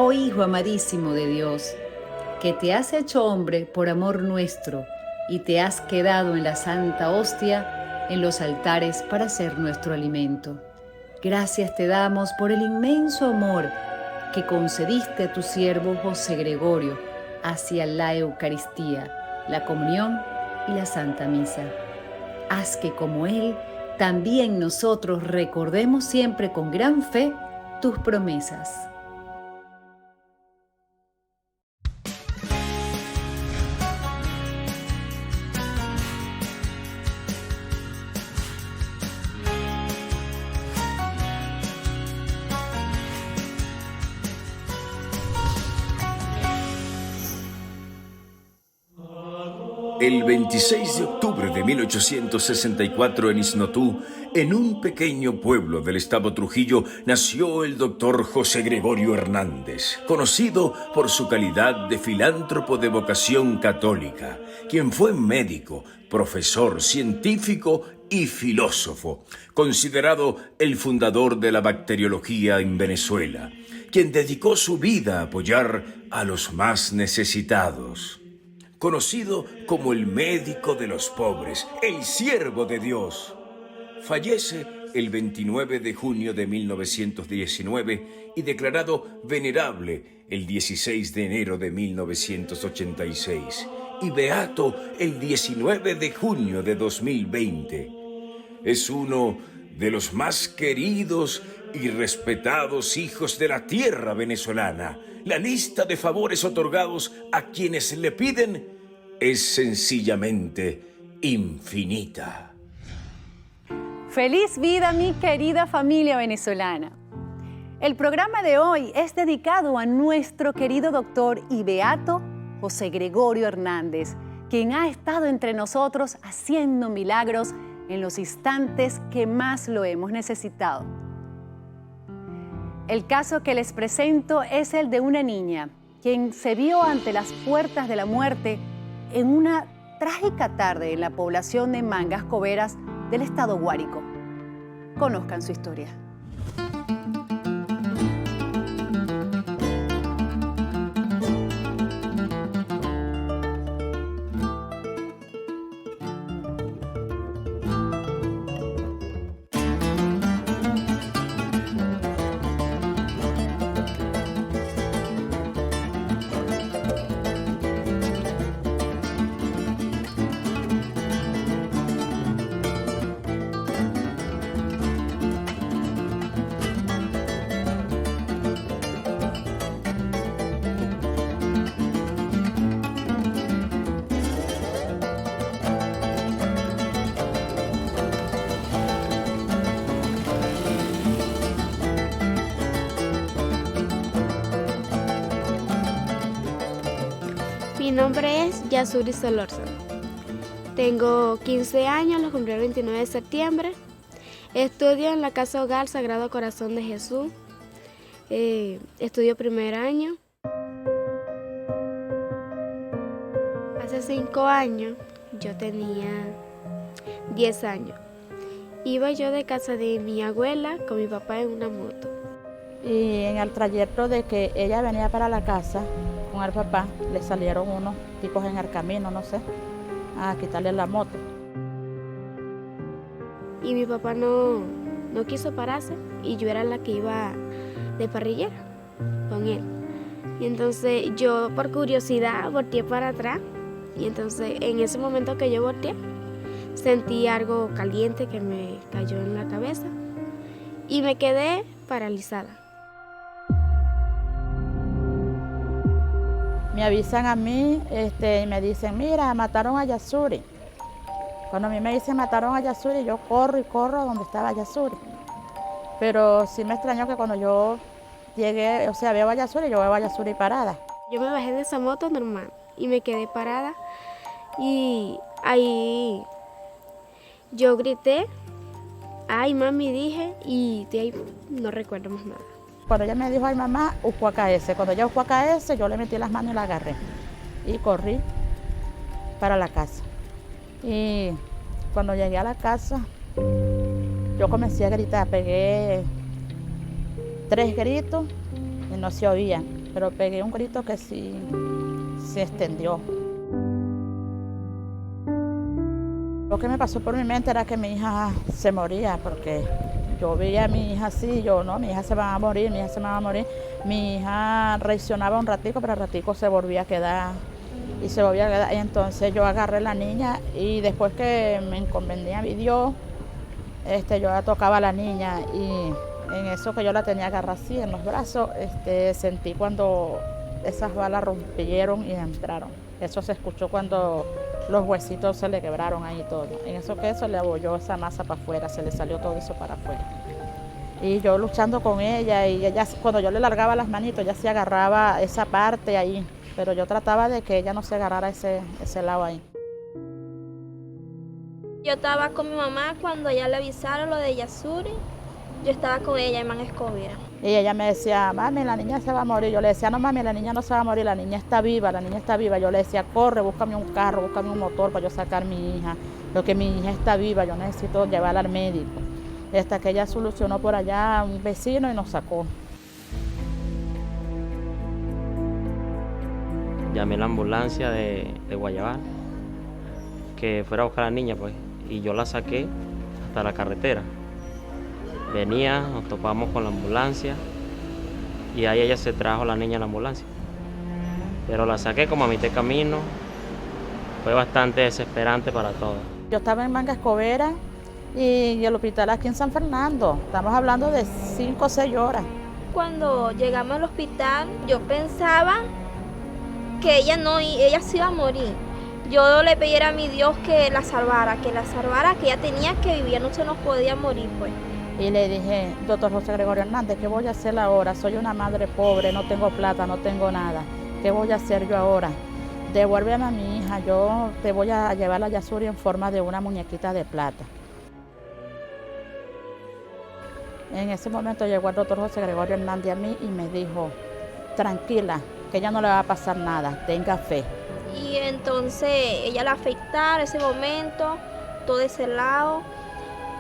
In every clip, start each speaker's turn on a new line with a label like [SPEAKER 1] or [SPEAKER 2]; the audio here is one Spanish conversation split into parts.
[SPEAKER 1] oh Hijo amadísimo de Dios, que te has hecho hombre por amor nuestro y te has quedado en la santa hostia en los altares para ser nuestro alimento. Gracias te damos por el inmenso amor que concediste a tu siervo José Gregorio hacia la Eucaristía, la comunión y la Santa Misa. Haz que como Él, también nosotros recordemos siempre con gran fe tus promesas.
[SPEAKER 2] El 26 de octubre de 1864 en Isnotú, en un pequeño pueblo del estado Trujillo, nació el doctor José Gregorio Hernández, conocido por su calidad de filántropo de vocación católica, quien fue médico, profesor, científico y filósofo, considerado el fundador de la bacteriología en Venezuela, quien dedicó su vida a apoyar a los más necesitados. Conocido como el médico de los pobres, el siervo de Dios. Fallece el 29 de junio de 1919 y declarado venerable el 16 de enero de 1986 y beato el 19 de junio de 2020. Es uno de los más queridos y respetados hijos de la tierra venezolana. La lista de favores otorgados a quienes le piden es sencillamente infinita.
[SPEAKER 1] ¡Feliz vida, mi querida familia venezolana! El programa de hoy es dedicado a nuestro querido doctor y beato José Gregorio Hernández, quien ha estado entre nosotros haciendo milagros en los instantes que más lo hemos necesitado. El caso que les presento es el de una niña, quien se vio ante las puertas de la muerte en una trágica tarde en la población de Mangas Coveras del estado Guárico. Conozcan su historia.
[SPEAKER 3] Mi nombre es Yasuri Solórzano. Tengo 15 años, lo cumplí el 29 de septiembre. Estudio en la Casa Hogar Sagrado Corazón de Jesús. Estudio primer año. Hace 5 años, yo tenía 10 años. Iba yo de casa de mi abuela con mi papá en una moto.
[SPEAKER 4] Y en el trayecto de que ella venía para la casa con el papá, le salieron unos tipos en el camino, no sé, a quitarle la moto.
[SPEAKER 3] Y mi papá no quiso pararse y yo era la que iba de parrillera con él. Y entonces yo por curiosidad volteé para atrás y entonces en ese momento que yo volteé sentí algo caliente que me cayó en la cabeza y me quedé paralizada.
[SPEAKER 4] Me avisan a mí y me dicen, mira, mataron a Yasuri. Cuando a mí me dicen mataron a Yasuri, yo corro y corro a donde estaba Yasuri. Pero sí me extrañó que cuando yo llegué, o sea, veo a Yasuri, yo veo a Yasuri parada.
[SPEAKER 3] Yo me bajé de esa moto normal y me quedé parada y ahí yo grité, ay mami dije y de ahí no recuerdo más nada.
[SPEAKER 4] Cuando ella me dijo, ay mamá, UPAKS. Cuando ella UPAKS, yo le metí las manos y la agarré. Y corrí para la casa. Y cuando llegué a la casa, yo comencé a gritar. Pegué 3 gritos y no se oían. pero pegué un grito que sí se extendió. Lo que me pasó por mi mente era que mi hija se moría, porque yo veía a mi hija así, yo no, mi hija se va a morir, mi hija se va a morir. Mi hija reaccionaba un ratico, pero al ratico se volvía a quedar y se volvía a quedar. Y entonces yo agarré a la niña y después que me encomendé a mi Dios, yo la tocaba a la niña y en eso que yo la tenía agarrada así en los brazos, sentí cuando esas balas rompieron y entraron. Eso se escuchó cuando los huesitos se le quebraron ahí todo. En eso que eso le abolló esa masa para afuera, se le salió todo eso para afuera. Y yo luchando con ella, y ella cuando yo le largaba las manitos, ella se agarraba esa parte ahí, pero yo trataba de que ella no se agarrara ese lado ahí.
[SPEAKER 5] Yo estaba con mi mamá cuando ya le avisaron lo de Yasuri. Yo estaba con ella en Escobia.
[SPEAKER 4] Y ella me decía, mami, la niña se va a morir. Yo le decía, no, mami, la niña no se va a morir, la niña está viva, la niña está viva. Yo le decía, corre, búscame un carro, búscame un motor para yo sacar a mi hija. Lo que mi hija está viva, yo necesito llevarla al médico. Hasta que ella solucionó por allá a un vecino y nos sacó.
[SPEAKER 6] Llamé a la ambulancia de Guayabal, que fuera a buscar a la niña, pues, y yo la saqué hasta la carretera. Venía, nos topamos con la ambulancia y ahí ella se trajo a la niña a la ambulancia. Pero la saqué como a mitad de camino, fue bastante desesperante para todos.
[SPEAKER 4] Yo estaba en Manga Escobera y el hospital aquí en San Fernando, estamos hablando de 5 o 6 horas.
[SPEAKER 5] Cuando llegamos al hospital, yo pensaba que ella se iba a morir. Yo le pedí a mi Dios que la salvara, que ella tenía que vivir, no se nos podía morir, pues.
[SPEAKER 4] Y le dije, doctor José Gregorio Hernández, ¿qué voy a hacer ahora? Soy una madre pobre, no tengo plata, no tengo nada. ¿Qué voy a hacer yo ahora? Devuélveme a mi hija, yo te voy a llevar a Yasuri en forma de una muñequita de plata. En ese momento llegó el doctor José Gregorio Hernández a mí y me dijo, tranquila, que ella no le va a pasar nada, tenga fe.
[SPEAKER 5] Y entonces ella la afectaba en ese momento, todo ese lado.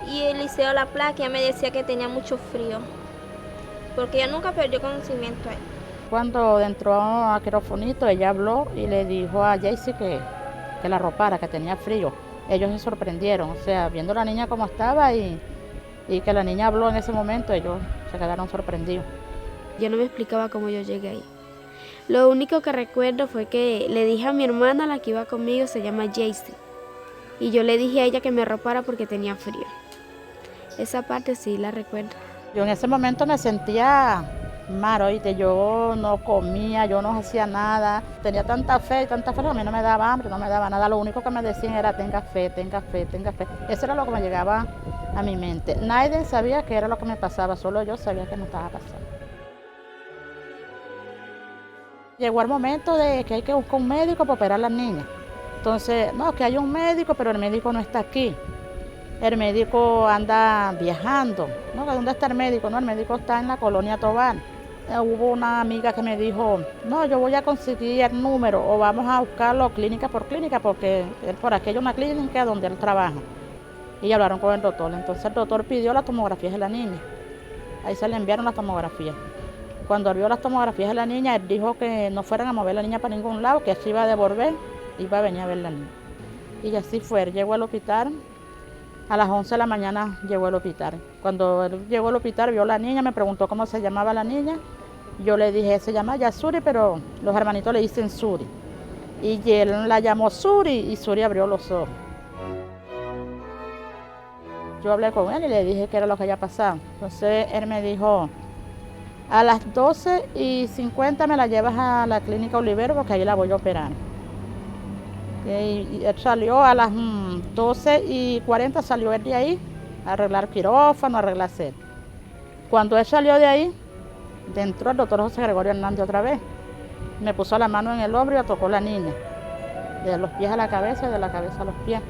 [SPEAKER 5] Y el liceo La Placa, ella me decía que tenía mucho frío, porque ella nunca perdió conocimiento ahí.
[SPEAKER 4] Cuando entró a quirofonito, ella habló y le dijo a Jaycee que la arropara, que tenía frío. Ellos se sorprendieron, o sea, viendo a la niña como estaba y que la niña habló en ese momento, ellos se quedaron sorprendidos.
[SPEAKER 3] Yo no me explicaba cómo yo llegué ahí. Lo único que recuerdo fue que le dije a mi hermana, la que iba conmigo, se llama Jaycee, y yo le dije a ella que me arropara porque tenía frío. Esa parte sí la recuerdo.
[SPEAKER 4] Yo en ese momento me sentía mal, oíste, yo no comía, yo no hacía nada. Tenía tanta fe, que a mí no me daba hambre, no me daba nada. Lo único que me decían era tenga fe, tenga fe, tenga fe. Eso era lo que me llegaba a mi mente. Nadie sabía qué era lo que me pasaba, solo yo sabía que me estaba pasando. Llegó el momento de que hay que buscar un médico para operar a las niñas. Entonces, no, que hay un médico, pero el médico no está aquí. El médico anda viajando. ¿No? ¿Dónde está el médico? No, el médico está en la colonia Tobar. Hubo una amiga que me dijo, no, yo voy a conseguir el número o vamos a buscarlo clínica por clínica porque por aquí hay una clínica donde él trabaja. Y hablaron con el doctor. Entonces el doctor pidió las tomografías de la niña. Ahí se le enviaron las tomografías. Cuando vio las tomografías de la niña, él dijo que no fueran a mover la niña para ningún lado, que así iba a devolver, iba a venir a ver la niña. Y así fue, él llegó al hospital. A las 11 de la mañana llegó al hospital. Cuando él llegó al hospital, vio a la niña, me preguntó cómo se llamaba la niña. Yo le dije, se llama Yasuri, pero los hermanitos le dicen Suri. Y él la llamó Suri y Suri abrió los ojos. Yo hablé con él y le dije qué era lo que había pasado. Entonces él me dijo, a las 12:50 me la llevas a la clínica Olivero porque ahí la voy a operar. Y él salió a las 12:40, salió él de ahí a arreglar quirófano, a arreglar sed. Cuando él salió de ahí, entró el doctor José Gregorio Hernández otra vez. Me puso la mano en el hombro y tocó a la niña, de los pies a la cabeza y de la cabeza a los pies.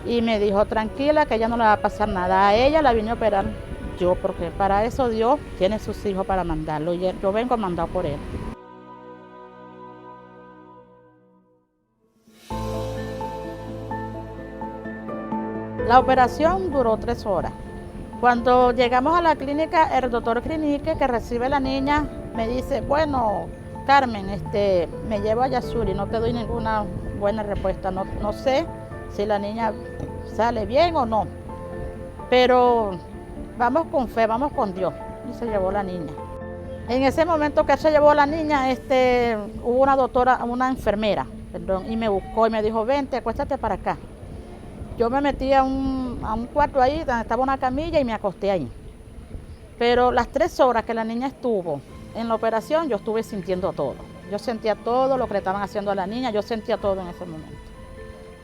[SPEAKER 4] Y me dijo, tranquila, que ella no le va a pasar nada. A ella la vine a operar yo, porque para eso Dios tiene sus hijos para mandarlo. Y yo vengo mandado por él. La operación duró 3 horas. Cuando llegamos a la clínica, el doctor Crinique, que recibe a la niña, me dice, bueno, Carmen, me llevo a Yasuri, no te doy ninguna buena respuesta, no sé si la niña sale bien o no, pero vamos con fe, vamos con Dios. Y se llevó la niña. En ese momento que se llevó la niña, hubo una doctora, una enfermera, y me buscó y me dijo, vente, acuéstate para acá. Yo me metí a un cuarto ahí, donde estaba una camilla, y me acosté ahí. Pero las 3 horas que la niña estuvo en la operación, yo estuve sintiendo todo. Yo sentía todo lo que le estaban haciendo a la niña, yo sentía todo en ese momento.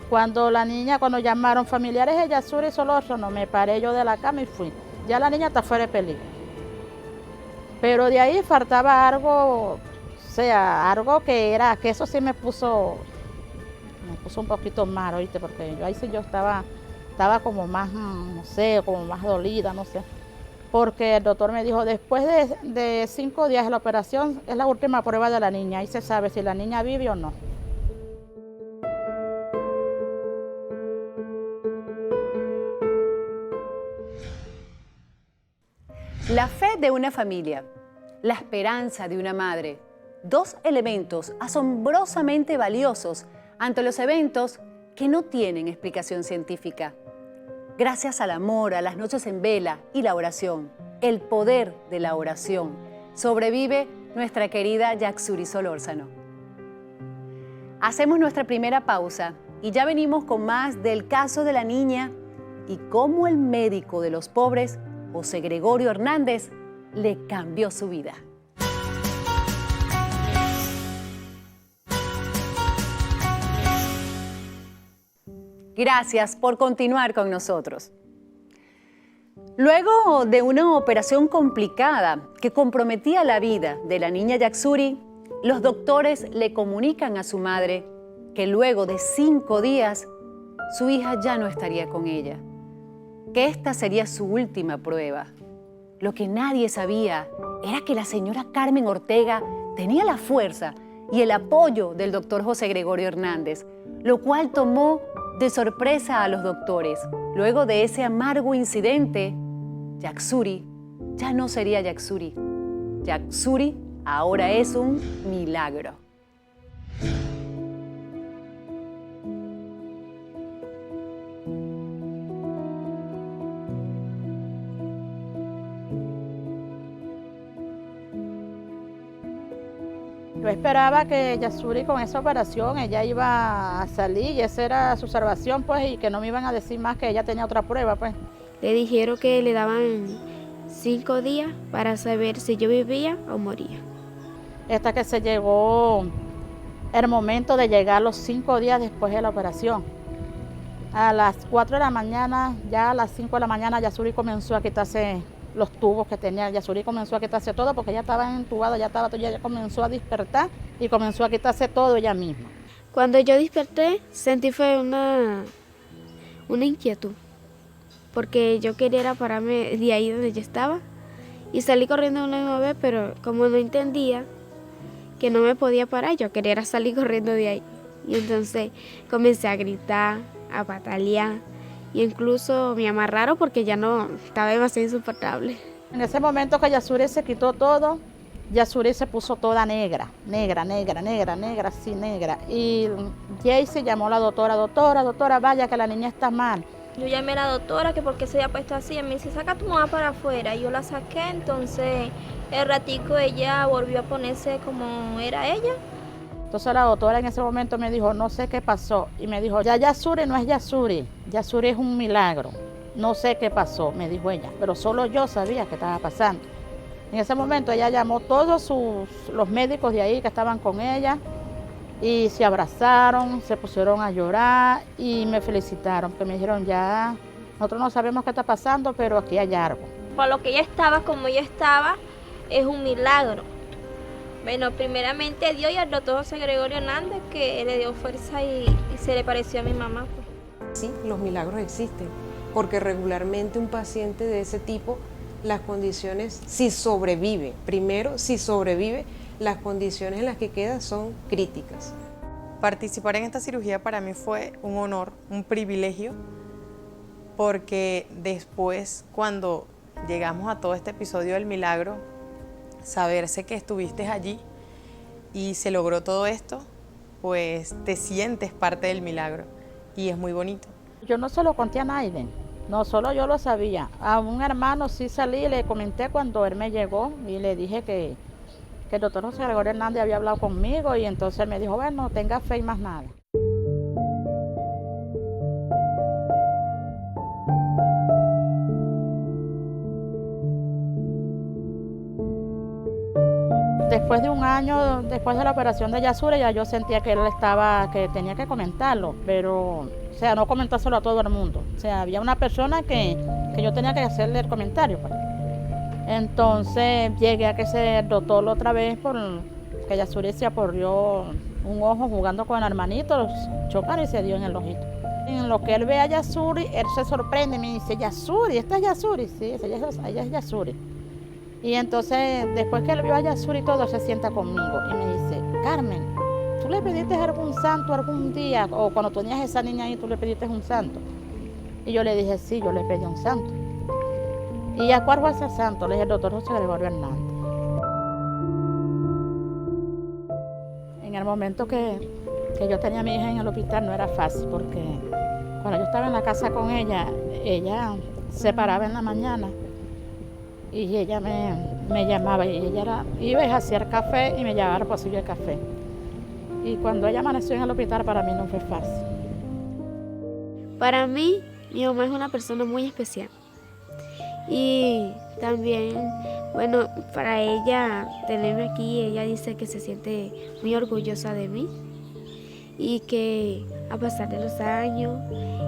[SPEAKER 4] Cuando llamaron familiares de Yasuri Solórzano, me paré yo de la cama y fui. Ya la niña está fuera de peligro. Pero de ahí faltaba algo, o sea, algo que eso sí me puso un poquito mal, ¿oíste? Porque yo ahí sí yo estaba como más, no sé, como más dolida, no sé. Porque el doctor me dijo, después de 5 días de la operación, es la última prueba de la niña, ahí se sabe si la niña vive o no.
[SPEAKER 1] La fe de una familia, la esperanza de una madre, 2 elementos asombrosamente valiosos ante los eventos que no tienen explicación científica. Gracias al amor, a las noches en vela y la oración, el poder de la oración, sobrevive nuestra querida Yaxuri Solórzano. Hacemos nuestra primera pausa y ya venimos con más del caso de la niña y cómo el médico de los pobres, José Gregorio Hernández, le cambió su vida. Gracias por continuar con nosotros. Luego de una operación complicada que comprometía la vida de la niña Yaxuri, los doctores le comunican a su madre que luego de 5 días su hija ya no estaría con ella, que esta sería su última prueba. Lo que nadie sabía era que la señora Carmen Ortega tenía la fuerza y el apoyo del doctor José Gregorio Hernández, lo cual tomó de sorpresa a los doctores. Luego de ese amargo incidente, Yaxuri ya no sería Yaxuri. Yaxuri ahora es un milagro.
[SPEAKER 4] Yo esperaba que Yaxuri con esa operación ella iba a salir y esa era su salvación, pues, y que no me iban a decir más que ella tenía otra prueba, pues.
[SPEAKER 3] Le dijeron que le daban 5 días para saber si yo vivía o moría.
[SPEAKER 4] Hasta que se llegó el momento de llegar los 5 días después de la operación. A las 4 de la mañana, ya a las 5 de la mañana, Yaxuri comenzó a quitarse los tubos que tenía. Yaxuri comenzó a quitarse todo porque ella estaba entubada, ya comenzó a despertar y comenzó a quitarse todo ella misma.
[SPEAKER 3] Cuando yo desperté, sentí fue una inquietud, porque yo quería pararme de ahí donde yo estaba y salí corriendo una misma vez, pero como no entendía que no me podía parar, yo quería salir corriendo de ahí. Y entonces comencé a gritar, a patalear, y incluso me amarraron porque ya no estaba demasiado insoportable.
[SPEAKER 4] En ese momento que Yaxuri se quitó todo, Yaxuri se puso toda negra, así negra. Y Jaycee llamó a la doctora, vaya que la niña está mal.
[SPEAKER 5] Yo llamé a la doctora que porque se había puesto así, y me dice, saca tu mamá para afuera. Y yo la saqué, entonces el ratico ella volvió a ponerse como era ella.
[SPEAKER 4] Entonces la doctora en ese momento me dijo, no sé qué pasó. Y me dijo, ya Yaxuri no es Yaxuri, Yaxuri es un milagro. No sé qué pasó, me dijo ella, pero solo yo sabía qué estaba pasando. En ese momento ella llamó a todos los médicos de ahí que estaban con ella y se abrazaron, se pusieron a llorar y me felicitaron, porque me dijeron, ya, nosotros no sabemos qué está pasando, pero aquí hay algo.
[SPEAKER 5] Por lo que ella estaba, como ella estaba, es un milagro. Bueno, primeramente Dios y al doctor José Gregorio Hernández, que le dio fuerza y se le pareció a mi mamá. Pues.
[SPEAKER 7] Sí, los milagros existen, porque regularmente un paciente de ese tipo, las condiciones, si sobrevive, las condiciones en las que queda son críticas.
[SPEAKER 8] Participar en esta cirugía para mí fue un honor, un privilegio, porque después, cuando llegamos a todo este episodio del milagro, saberse que estuviste allí y se logró todo esto, pues te sientes parte del milagro y es muy bonito.
[SPEAKER 4] Yo no se lo conté a nadie, no solo yo lo sabía. A un hermano sí salí y le comenté cuando él me llegó y le dije que el doctor José Gregorio Hernández había hablado conmigo y entonces él me dijo, bueno, tenga fe y más nada. Después de un año, después de la operación de Yasuri, ya yo sentía que que tenía que comentarlo, pero, o sea, no comentárselo a todo el mundo. O sea, había una persona que yo tenía que hacerle el comentario, pues. Entonces llegué a que el doctor otra vez, que Yasuri se aporrió un ojo jugando con el hermanito, chocaron y se dio en el ojito. En lo que él ve a Yasuri, él se sorprende y me dice, Yasuri, ¿esta es Yasuri? Sí, ella es Yasuri. Y entonces, después que él vio a Yasuri y todo, se sienta conmigo y me dice, Carmen, ¿tú le pediste a algún santo algún día? O cuando tú tenías esa niña ahí, ¿tú le pediste un santo? Y yo le dije, sí, yo le pedí un santo. ¿Y a cuál fue ese santo? Le dije, el doctor José Gregorio Hernández. En el momento que yo tenía a mi hija en el hospital no era fácil, porque cuando yo estaba en la casa con ella se paraba en la mañana y ella me llamaba y ella iba a hacer café y me llevaba al pasillo de café. Y cuando ella amaneció en el hospital, para mí no fue fácil.
[SPEAKER 3] Para mí, mi mamá es una persona muy especial. Y también, bueno, para ella tenerme aquí, ella dice que se siente muy orgullosa de mí y que a pesar de los años,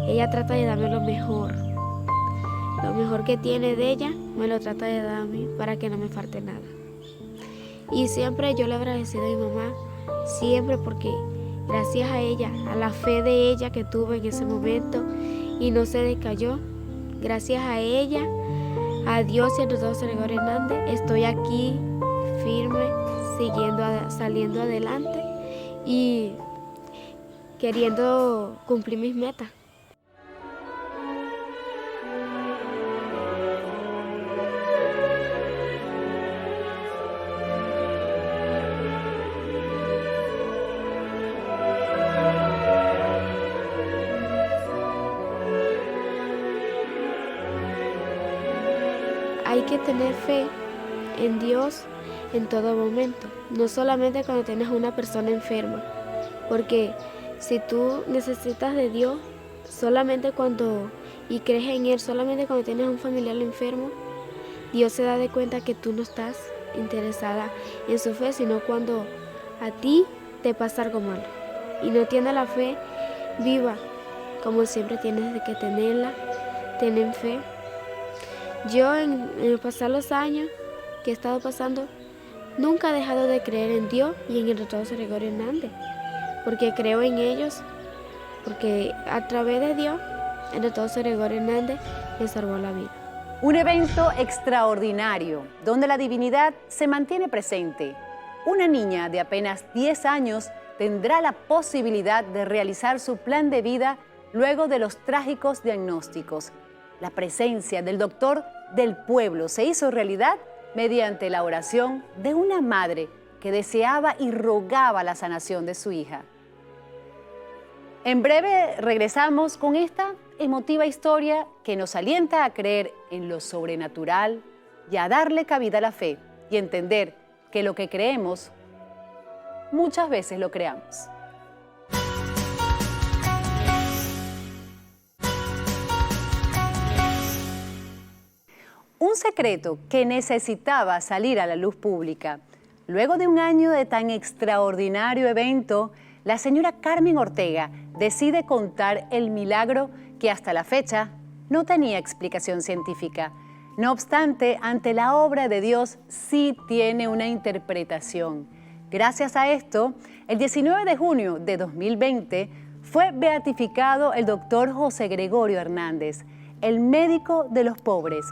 [SPEAKER 3] ella trata de darme lo mejor. Lo mejor que tiene de ella, me lo trata de dar a mí para que no me falte nada. Y siempre yo le he agradecido a mi mamá, siempre, porque gracias a ella, a la fe de ella que tuve en ese momento y no se decayó, gracias a ella, a Dios y al doctor José Gregorio Hernández, estoy aquí firme, saliendo adelante y queriendo cumplir mis metas. Hay que tener fe en Dios en todo momento, no solamente cuando tienes una persona enferma, porque si tú necesitas de Dios solamente y crees en Él solamente cuando tienes un familiar enfermo, Dios se da de cuenta que tú no estás interesada en su fe, sino cuando a ti te pasa algo malo y no tienes la fe viva, como siempre tienes que tenerla, tener fe. Yo en pasar los años que he estado pasando, nunca he dejado de creer en Dios y en el doctor José Gregorio Hernández, porque creo en ellos, porque a través de Dios, el doctor José Gregorio Hernández me salvó la vida.
[SPEAKER 9] Un evento extraordinario, donde la divinidad se mantiene presente. Una niña de apenas 10 años tendrá la posibilidad de realizar su plan de vida luego de los trágicos diagnósticos. La presencia del doctor del pueblo se hizo realidad mediante la oración de una madre que deseaba y rogaba la sanación de su hija. En breve regresamos con esta emotiva historia que nos alienta a creer en lo sobrenatural y a darle cabida a la fe y entender que lo que creemos, muchas veces lo creamos. Un secreto que necesitaba salir a la luz pública. Luego de un año de tan extraordinario evento, la señora Carmen Ortega decide contar el milagro que hasta la fecha no tenía explicación científica. No obstante, ante la obra de Dios sí tiene una interpretación. Gracias a esto, el 19 de junio de 2020 fue beatificado el doctor José Gregorio Hernández, el médico de los pobres.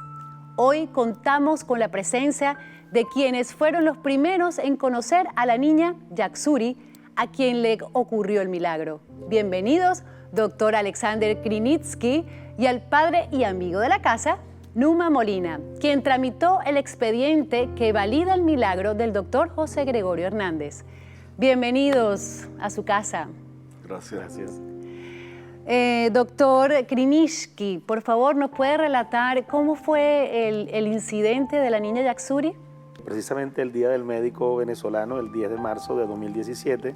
[SPEAKER 9] Hoy contamos con la presencia de quienes fueron los primeros en conocer a la niña Yasuri, a quien le ocurrió el milagro. Bienvenidos, doctor Alexander Krinitsky, y al padre y amigo de la casa, Numa Molina, quien tramitó el expediente que valida el milagro del doctor José Gregorio Hernández. Bienvenidos a su casa.
[SPEAKER 10] Gracias.
[SPEAKER 9] Doctor Krynishki, por favor, ¿nos puede relatar cómo fue el incidente de la niña Yaksuri?
[SPEAKER 10] Precisamente el Día del Médico Venezolano, el 10 de marzo de 2017,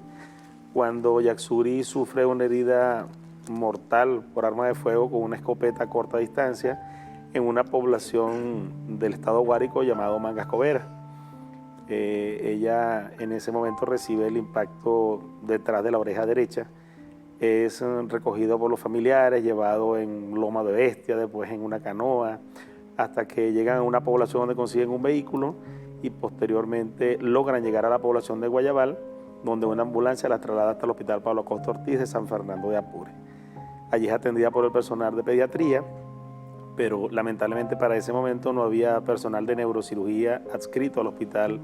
[SPEAKER 10] cuando Yaksuri sufre una herida mortal por arma de fuego con una escopeta a corta distancia en una población del estado Guárico llamado Mangascovera. Ella en ese momento recibe el impacto detrás de la oreja derecha, es recogido por los familiares, llevado en loma de bestia, después en una canoa, hasta que llegan a una población donde consiguen un vehículo y posteriormente logran llegar a la población de Guayabal, donde una ambulancia la traslada hasta el Hospital Pablo Acosta Ortiz de San Fernando de Apure. Allí es atendida por el personal de pediatría, pero lamentablemente para ese momento no había personal de neurocirugía adscrito al Hospital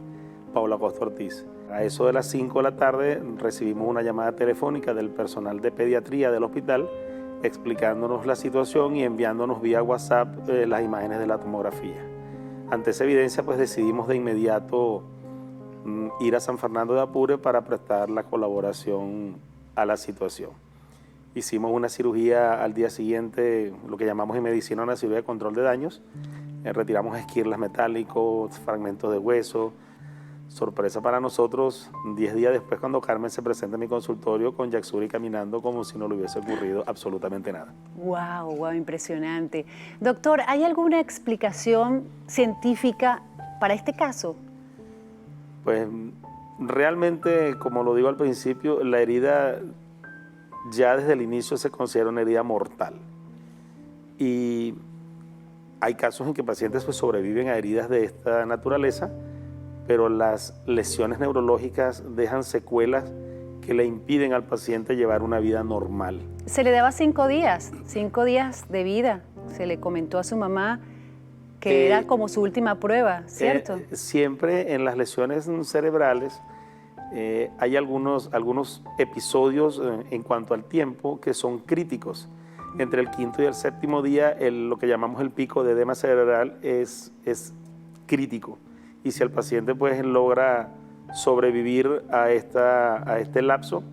[SPEAKER 10] Pablo Acosta Ortiz. A eso de las 5 de la tarde recibimos una llamada telefónica del personal de pediatría del hospital explicándonos la situación y enviándonos vía WhatsApp las imágenes de la tomografía. Ante esa evidencia, pues decidimos de inmediato ir a San Fernando de Apure para prestar la colaboración a la situación. Hicimos una cirugía al día siguiente, lo que llamamos en medicina una cirugía de control de daños. Retiramos esquirlas metálicos, fragmentos de hueso. Sorpresa para nosotros, 10 días después cuando Carmen se presenta en mi consultorio con Yaksuri caminando como si no le hubiese ocurrido absolutamente nada.
[SPEAKER 9] Wow, impresionante. Doctor, ¿hay alguna explicación científica para este caso?
[SPEAKER 10] Pues realmente, como lo digo al principio, la herida ya desde el inicio se considera una herida mortal. Y hay casos en que pacientes pues sobreviven a heridas de esta naturaleza, pero las lesiones neurológicas dejan secuelas que le impiden al paciente llevar una vida normal.
[SPEAKER 9] Se le daba 5 días de vida. Se le comentó a su mamá que era como su última prueba, ¿cierto?
[SPEAKER 10] Siempre en las lesiones cerebrales hay algunos episodios en cuanto al tiempo que son críticos. Entre el 5º y el 7º día, lo que llamamos el pico de edema cerebral es crítico. Y si el paciente pues logra sobrevivir a este lapso,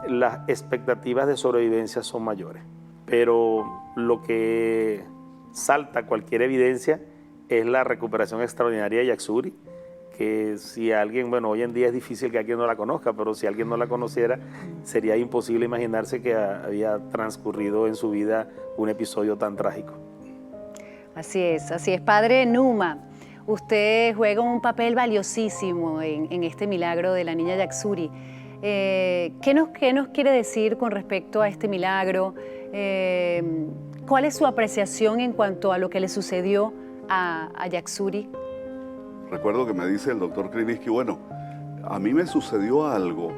[SPEAKER 10] las expectativas de sobrevivencia son mayores. Pero lo que salta cualquier evidencia es la recuperación extraordinaria de Yaksuri, que si alguien, bueno, hoy en día es difícil que alguien no la conozca, pero si alguien no la conociera, sería imposible imaginarse que había transcurrido en su vida un episodio tan trágico.
[SPEAKER 9] Así es. Padre Numa, usted juega un papel valiosísimo en este milagro de la niña Yaksuri. ¿Qué nos quiere decir con respecto a este milagro? ¿Cuál es su apreciación en cuanto a lo que le sucedió a Yaksuri?
[SPEAKER 11] Recuerdo que me dice el doctor Krynishki, bueno, a mí me sucedió algo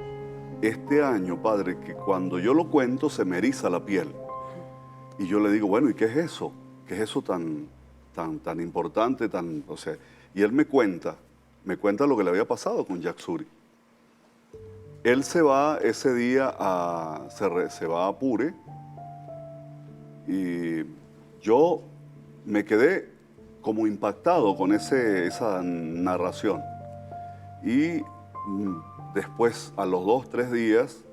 [SPEAKER 11] este año, padre, que cuando yo lo cuento se me eriza la piel. Y yo le digo, bueno, ¿y qué es eso? ¿Qué es eso tan importante? O sea, y él me cuenta lo que le había pasado con Yaksuri. Él se va ese día se va a Apure y yo me quedé como impactado con esa narración. Y después, a los 2 o 3 días,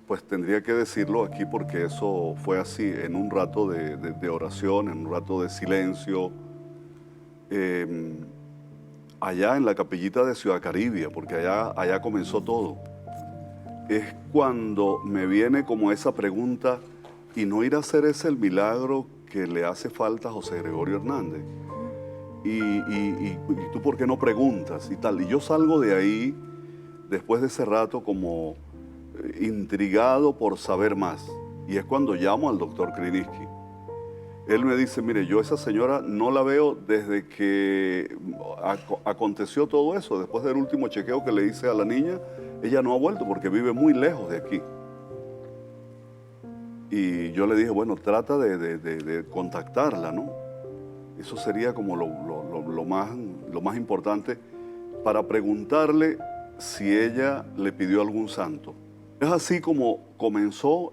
[SPEAKER 11] pues tendría que decirlo aquí porque eso fue así, en un rato de oración, en un rato de silencio, allá en la capillita de Ciudad Caribia, porque allá comenzó todo. Es cuando me viene como esa pregunta, ¿y no ir a hacer ese el milagro que le hace falta a José Gregorio Hernández? ¿Y tú por qué no preguntas? Y tal. Y yo salgo de ahí, después de ese rato, como intrigado por saber más. Y es cuando llamo al doctor Krynishki. Él me dice, mire, yo a esa señora no la veo desde que aconteció todo eso. Después del último chequeo que le hice a la niña, ella no ha vuelto porque vive muy lejos de aquí. Y yo le dije, bueno, trata de contactarla, ¿no? Eso sería como lo más importante para preguntarle si ella le pidió algún santo. Es así como comenzó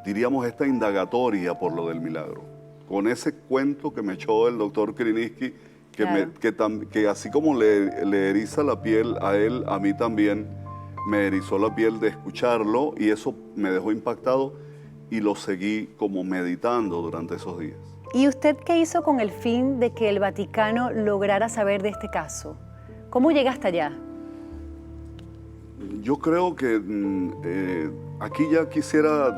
[SPEAKER 11] diríamos, esta indagatoria por lo del milagro. Con ese cuento que me echó el doctor Krynishki, que así como le eriza la piel a él, a mí también me erizó la piel de escucharlo y eso me dejó impactado y lo seguí como meditando durante esos días.
[SPEAKER 9] ¿Y usted qué hizo con el fin de que el Vaticano lograra saber de este caso? ¿Cómo llega hasta allá?
[SPEAKER 11] Yo creo que aquí ya quisiera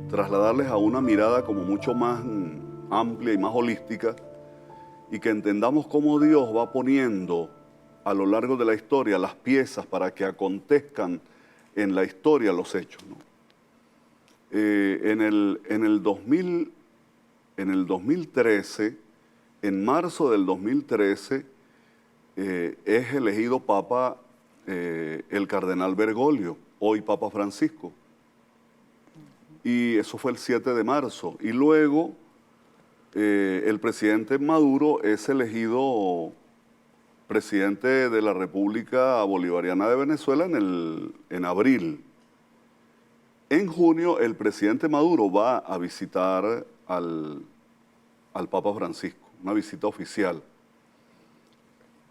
[SPEAKER 11] trasladarles a una mirada como mucho más amplia y más holística y que entendamos cómo Dios va poniendo a lo largo de la historia las piezas para que acontezcan en la historia los hechos, ¿no? En el 2013, en marzo del 2013, es elegido Papa el cardenal Bergoglio, hoy Papa Francisco. Y eso fue el 7 de marzo. Y luego el presidente Maduro es elegido presidente de la República Bolivariana de Venezuela en abril. En junio el presidente Maduro va a visitar al Papa Francisco, una visita oficial.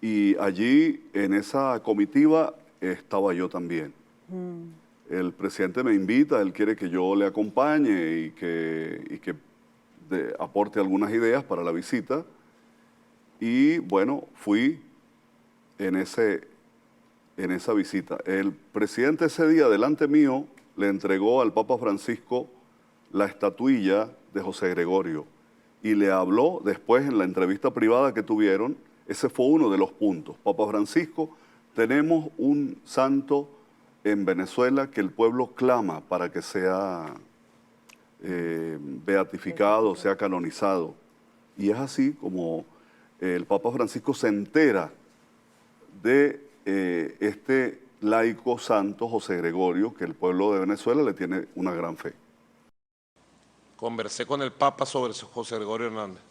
[SPEAKER 11] Y allí, en esa comitiva, estaba yo también. El presidente me invita, él quiere que yo le acompañe y que aporte algunas ideas para la visita. Y bueno, fui en esa visita. El presidente ese día, delante mío, le entregó al Papa Francisco la estatuilla de José Gregorio y le habló después en la entrevista privada que tuvieron. Ese fue uno de los puntos. Papa Francisco, tenemos un santo en Venezuela que el pueblo clama para que sea beatificado, sea canonizado. Y es así como el Papa Francisco se entera de este laico santo José Gregorio, que el pueblo de Venezuela le tiene una gran fe.
[SPEAKER 12] Conversé con el Papa sobre José Gregorio Hernández,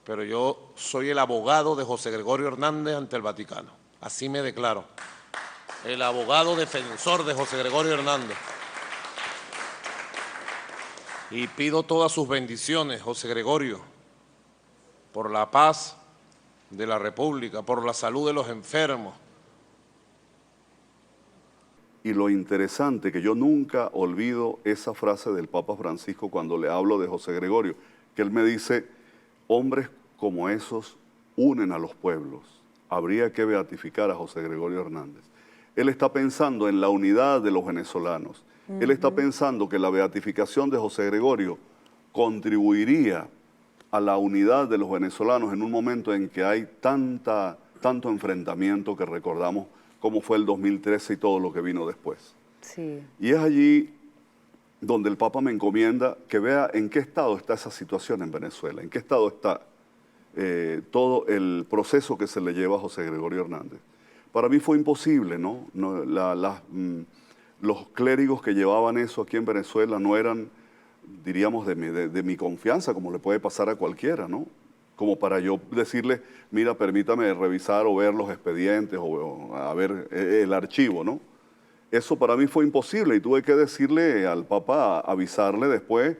[SPEAKER 12] pero yo soy el abogado de José Gregorio Hernández ante el Vaticano. Así me declaro. El abogado defensor de José Gregorio Hernández. Y pido todas sus bendiciones, José Gregorio, por la paz de la República, por la salud de los enfermos.
[SPEAKER 11] Y lo interesante, que yo nunca olvido esa frase del Papa Francisco cuando le hablo de José Gregorio, que él me dice: hombres como esos unen a los pueblos. Habría que beatificar a José Gregorio Hernández. Él está pensando en la unidad de los venezolanos. Él está pensando que la beatificación de José Gregorio contribuiría a la unidad de los venezolanos en un momento en que hay tanto enfrentamiento que recordamos cómo fue el 2013 y todo lo que vino después.
[SPEAKER 9] Sí.
[SPEAKER 11] Y es allí donde el Papa me encomienda que vea en qué estado está esa situación en Venezuela, en qué estado está todo el proceso que se le lleva a José Gregorio Hernández. Para mí fue imposible, ¿no? Los clérigos que llevaban eso aquí en Venezuela no eran, diríamos, de mi confianza, como le puede pasar a cualquiera, ¿no? Como para yo decirle, mira, permítame revisar o ver los expedientes o a ver el archivo, ¿no? Eso para mí fue imposible y tuve que decirle al Papa, avisarle después,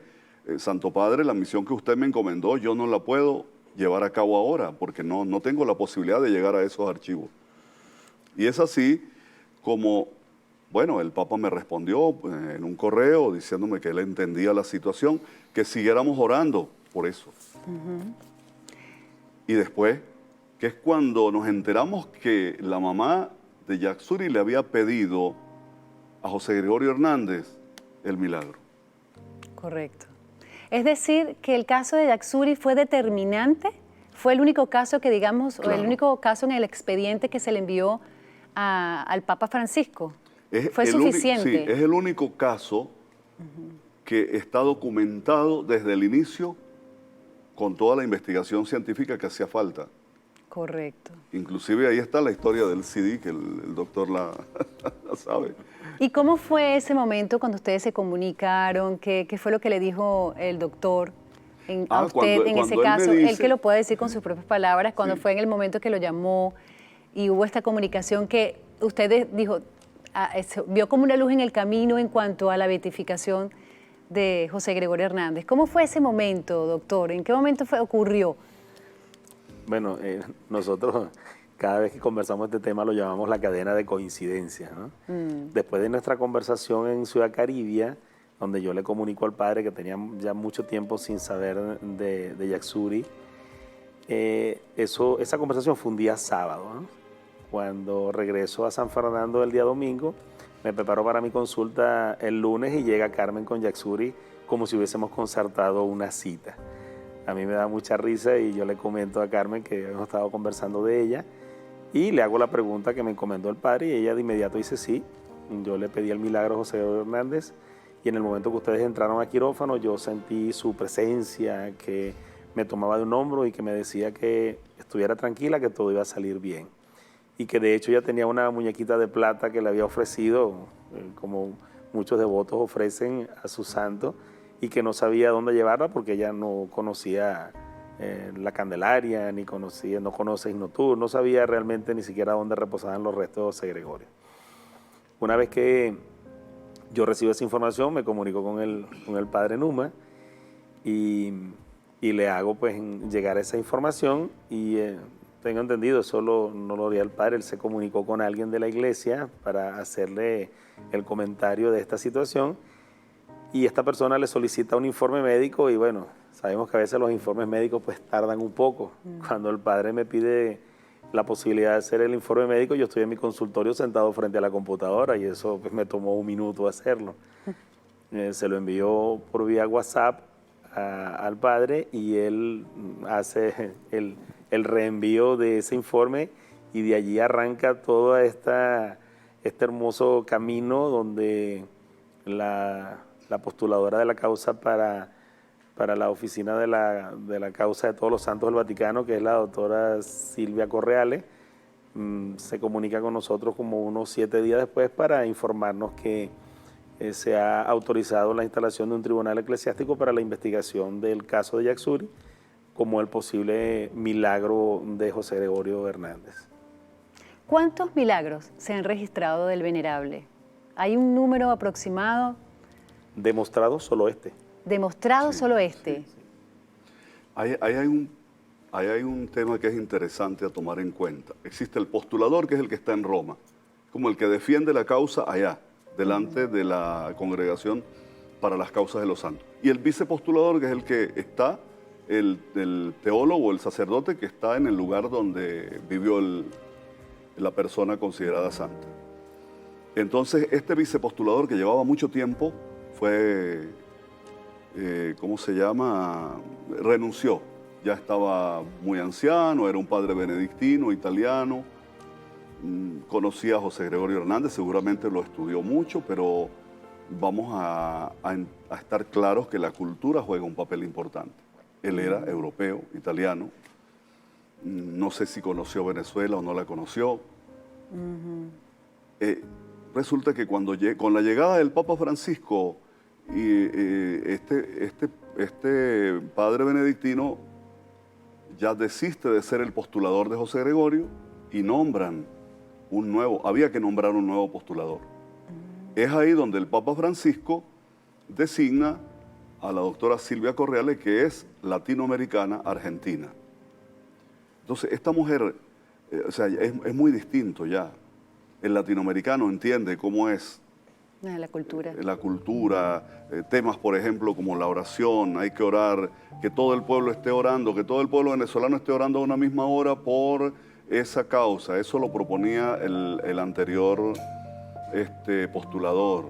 [SPEAKER 11] Santo Padre, la misión que usted me encomendó, yo no la puedo llevar a cabo ahora porque no tengo la posibilidad de llegar a esos archivos. Y es así como, bueno, el Papa me respondió en un correo diciéndome que él entendía la situación, que siguiéramos orando por eso. Y después, que es cuando nos enteramos que la mamá de Yaczuri le había pedido a José Gregorio Hernández el milagro.
[SPEAKER 9] Correcto. Es decir, que el caso de Yaczuri fue determinante, fue el único caso que, digamos,
[SPEAKER 11] Claro.
[SPEAKER 9] o el único caso en el expediente que se le envió al Papa Francisco. ¿Fue suficiente?
[SPEAKER 11] Sí, es el único caso que está documentado desde el inicio con toda la investigación científica que hacía falta.
[SPEAKER 9] Correcto.
[SPEAKER 11] Inclusive ahí está la historia del CD, que el doctor la sabe.
[SPEAKER 9] ¿Y cómo fue ese momento cuando ustedes se comunicaron? ¿Qué fue lo que le dijo el doctor a usted en ese caso? Él que lo puede decir con sus propias palabras, cuando fue en el momento que lo llamó y hubo esta comunicación que usted dijo, vio como una luz en el camino en cuanto a la beatificación de José Gregorio Hernández. ¿Cómo fue ese momento, doctor? ¿En qué momento ocurrió?
[SPEAKER 10] Bueno, nosotros cada vez que conversamos este tema lo llamamos la cadena de coincidencias, ¿no? Después de nuestra conversación en Ciudad Caribia, donde yo le comunico al padre que tenía ya mucho tiempo sin saber de Yaxuri, esa conversación fue un día sábado, ¿no? Cuando regreso a San Fernando el día domingo, me preparo para mi consulta el lunes y llega Carmen con Yaxuri como si hubiésemos concertado una cita. A mí me da mucha risa y yo le comento a Carmen que hemos estado conversando de ella y le hago la pregunta que me encomendó el padre y ella de inmediato dice sí. Yo le pedí el milagro a José Gregorio Hernández y en el momento que ustedes entraron a quirófano yo sentí su presencia, que me tomaba de un hombro y que me decía que estuviera tranquila, que todo iba a salir bien. Y que de hecho ella tenía una muñequita de plata que le había ofrecido, como muchos devotos ofrecen a su santo, y que no sabía dónde llevarla porque ella no conocía la Candelaria, no conoce Isnotú, no sabía realmente ni siquiera dónde reposaban los restos de José Gregorio. Una vez que yo recibo esa información, me comunico con el padre Numa y le hago pues llegar esa información y tengo entendido, eso no lo haría el padre, él se comunicó con alguien de la iglesia para hacerle el comentario de esta situación y esta persona le solicita un informe médico y bueno, sabemos que a veces los informes médicos pues tardan un poco. Cuando el padre me pide la posibilidad de hacer el informe médico, yo estoy en mi consultorio sentado frente a la computadora y eso pues me tomó un minuto hacerlo. Se lo envió por vía WhatsApp al padre y él hace el reenvío de ese informe y de allí arranca todo este hermoso camino donde la postuladora de la causa para la oficina de la causa de todos los santos del Vaticano, que es la doctora Silvia Correale, se comunica con nosotros como unos 7 días después para informarnos que se ha autorizado la instalación de un tribunal eclesiástico para la investigación del caso de Yaxuri como el posible milagro de José Gregorio Hernández.
[SPEAKER 9] ¿Cuántos milagros se han registrado del venerable? ¿Hay un número aproximado?
[SPEAKER 10] Demostrado solo este.
[SPEAKER 9] ¿Demostrado solo este?
[SPEAKER 11] Sí. Ahí hay un tema que es interesante a tomar en cuenta. Existe el postulador, que es el que está en Roma, como el que defiende la causa allá, delante de la Congregación para las Causas de los Santos. Y el vicepostulador, que es el que está, el teólogo, el sacerdote que está en el lugar donde vivió la persona considerada santa. Entonces, este vicepostulador que llevaba mucho tiempo fue, ¿cómo se llama? Renunció. Ya estaba muy anciano, era un padre benedictino, italiano. Conocía a José Gregorio Hernández, seguramente lo estudió mucho, pero vamos a estar claros que la cultura juega un papel importante. Él era europeo, italiano. No sé si conoció Venezuela o no la conoció. Resulta que con la llegada del Papa Francisco, este padre benedictino ya desiste de ser el postulador de José Gregorio y nombran había que nombrar un nuevo postulador. Es ahí donde el Papa Francisco designa a la doctora Silvia Correale, que es latinoamericana argentina. Entonces, esta mujer, es muy distinto ya. El latinoamericano entiende cómo es
[SPEAKER 9] la
[SPEAKER 11] cultura, temas, por ejemplo, como la oración, hay que orar, que todo el pueblo esté orando, que todo el pueblo venezolano esté orando a una misma hora por esa causa. Eso lo proponía el anterior postulador.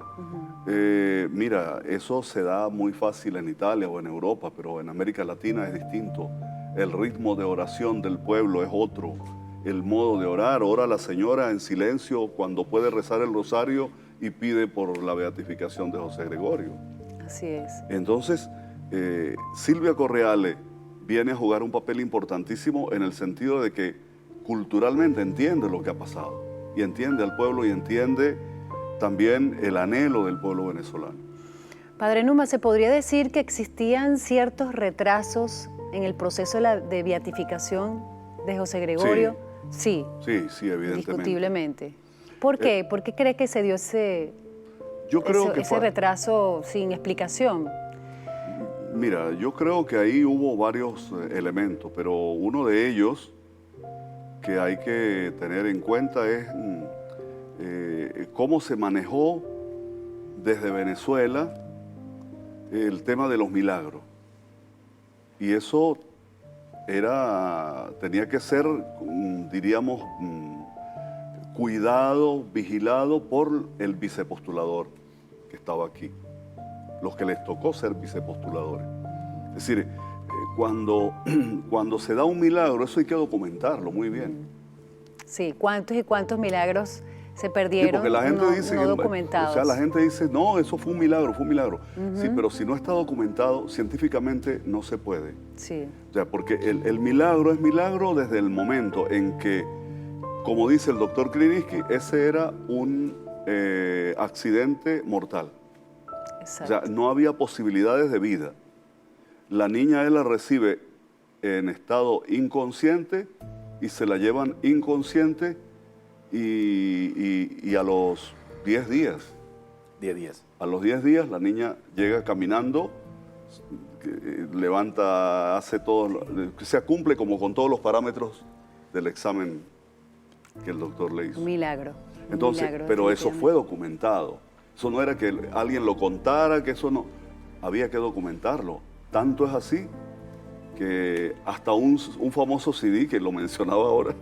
[SPEAKER 11] Mira, eso se da muy fácil en Italia o en Europa, pero en América Latina es distinto. El ritmo de oración del pueblo es otro. El modo de orar, ora la señora en silencio cuando puede rezar el rosario y pide por la beatificación de José Gregorio.
[SPEAKER 9] Así es.
[SPEAKER 11] Entonces, Silvia Correale viene a jugar un papel importantísimo en el sentido de que culturalmente entiende lo que ha pasado y entiende al pueblo y entiende también el anhelo del pueblo venezolano.
[SPEAKER 9] Padre Numa, ¿se podría decir que existían ciertos retrasos en el proceso de beatificación de José Gregorio? Sí,
[SPEAKER 11] evidentemente.
[SPEAKER 9] Indiscutiblemente. ¿Por qué? ¿Por qué cree que se dio ese
[SPEAKER 11] retraso
[SPEAKER 9] sin explicación?
[SPEAKER 11] Mira, yo creo que ahí hubo varios elementos, pero uno de ellos que hay que tener en cuenta es cómo se manejó desde Venezuela el tema de los milagros. Y eso tenía que ser, diríamos, cuidado, vigilado por el vicepostulador que estaba aquí, los que les tocó ser vicepostuladores. Es decir, cuando se da un milagro, eso hay que documentarlo muy bien.
[SPEAKER 9] Sí, ¿cuántos y cuántos milagros se perdieron,
[SPEAKER 11] porque la gente dice,
[SPEAKER 9] no documentados?
[SPEAKER 11] O sea, la gente dice, no, eso fue un milagro, fue un milagro. Sí, pero si no está documentado, científicamente no se puede.
[SPEAKER 9] Sí.
[SPEAKER 11] O sea, porque el milagro es milagro desde el momento en que, como dice el doctor Kliniski, ese era un accidente mortal.
[SPEAKER 9] Exacto.
[SPEAKER 11] O sea, no había posibilidades de vida. La niña él la recibe en estado inconsciente y se la llevan inconsciente y a los 10 días.
[SPEAKER 10] 10 días.
[SPEAKER 11] A los 10 días la niña llega caminando, levanta, hace todo, se cumple como con todos los parámetros del examen que el doctor le hizo.
[SPEAKER 9] Un milagro.
[SPEAKER 11] Entonces,
[SPEAKER 9] milagro,
[SPEAKER 11] pero eso fue documentado. Eso no era que alguien lo contara, que eso no. Había que documentarlo. Tanto es así que hasta un famoso CD, que lo mencionaba ahora,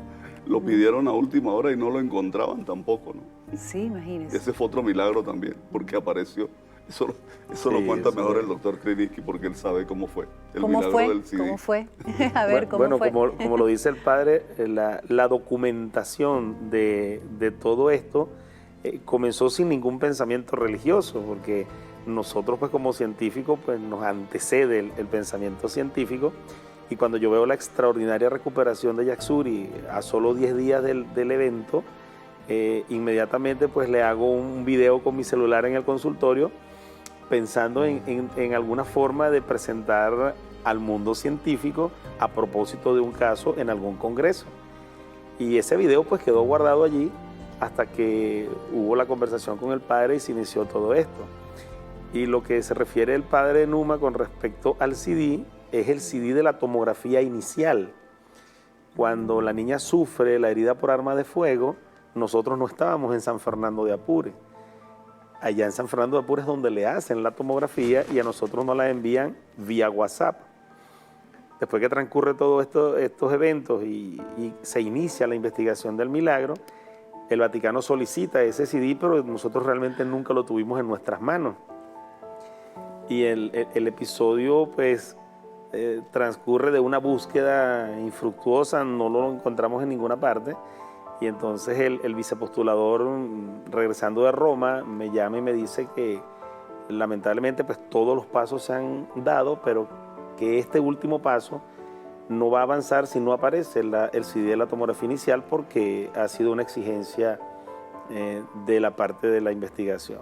[SPEAKER 11] lo pidieron a última hora y no lo encontraban tampoco, ¿no?
[SPEAKER 9] Sí, imagínese.
[SPEAKER 11] Ese fue otro milagro también, porque apareció. Eso lo cuenta mejor el doctor Kliniski, porque él sabe cómo fue.
[SPEAKER 9] ¿Cómo fue? ¿Cómo fue? A ver, ¿cómo fue?
[SPEAKER 10] Como lo dice el padre, la documentación de todo esto comenzó sin ningún pensamiento religioso, porque nosotros pues como científicos pues nos antecede el pensamiento científico, y cuando yo veo la extraordinaria recuperación de Yatsuri a solo 10 días del evento, inmediatamente pues le hago un video con mi celular en el consultorio pensando en alguna forma de presentar al mundo científico a propósito de un caso en algún congreso. Y ese video pues quedó guardado allí hasta que hubo la conversación con el padre y se inició todo esto. Y lo que se refiere el padre Numa con respecto al CD es el CD de la tomografía inicial. Cuando la niña sufre la herida por arma de fuego, nosotros no estábamos en San Fernando de Apure. Allá en San Fernando de Apure es donde le hacen la tomografía y a nosotros nos la envían vía WhatsApp. Después que transcurre todos estos eventos y se inicia la investigación del milagro, el Vaticano solicita ese CD, pero nosotros realmente nunca lo tuvimos en nuestras manos. Y el episodio pues transcurre de una búsqueda infructuosa, no lo encontramos en ninguna parte. Y entonces el vicepostulador, regresando de Roma, me llama y me dice que lamentablemente pues todos los pasos se han dado, pero que este último paso no va a avanzar si no aparece el CD de la tomografía inicial, porque ha sido una exigencia de la parte de la investigación.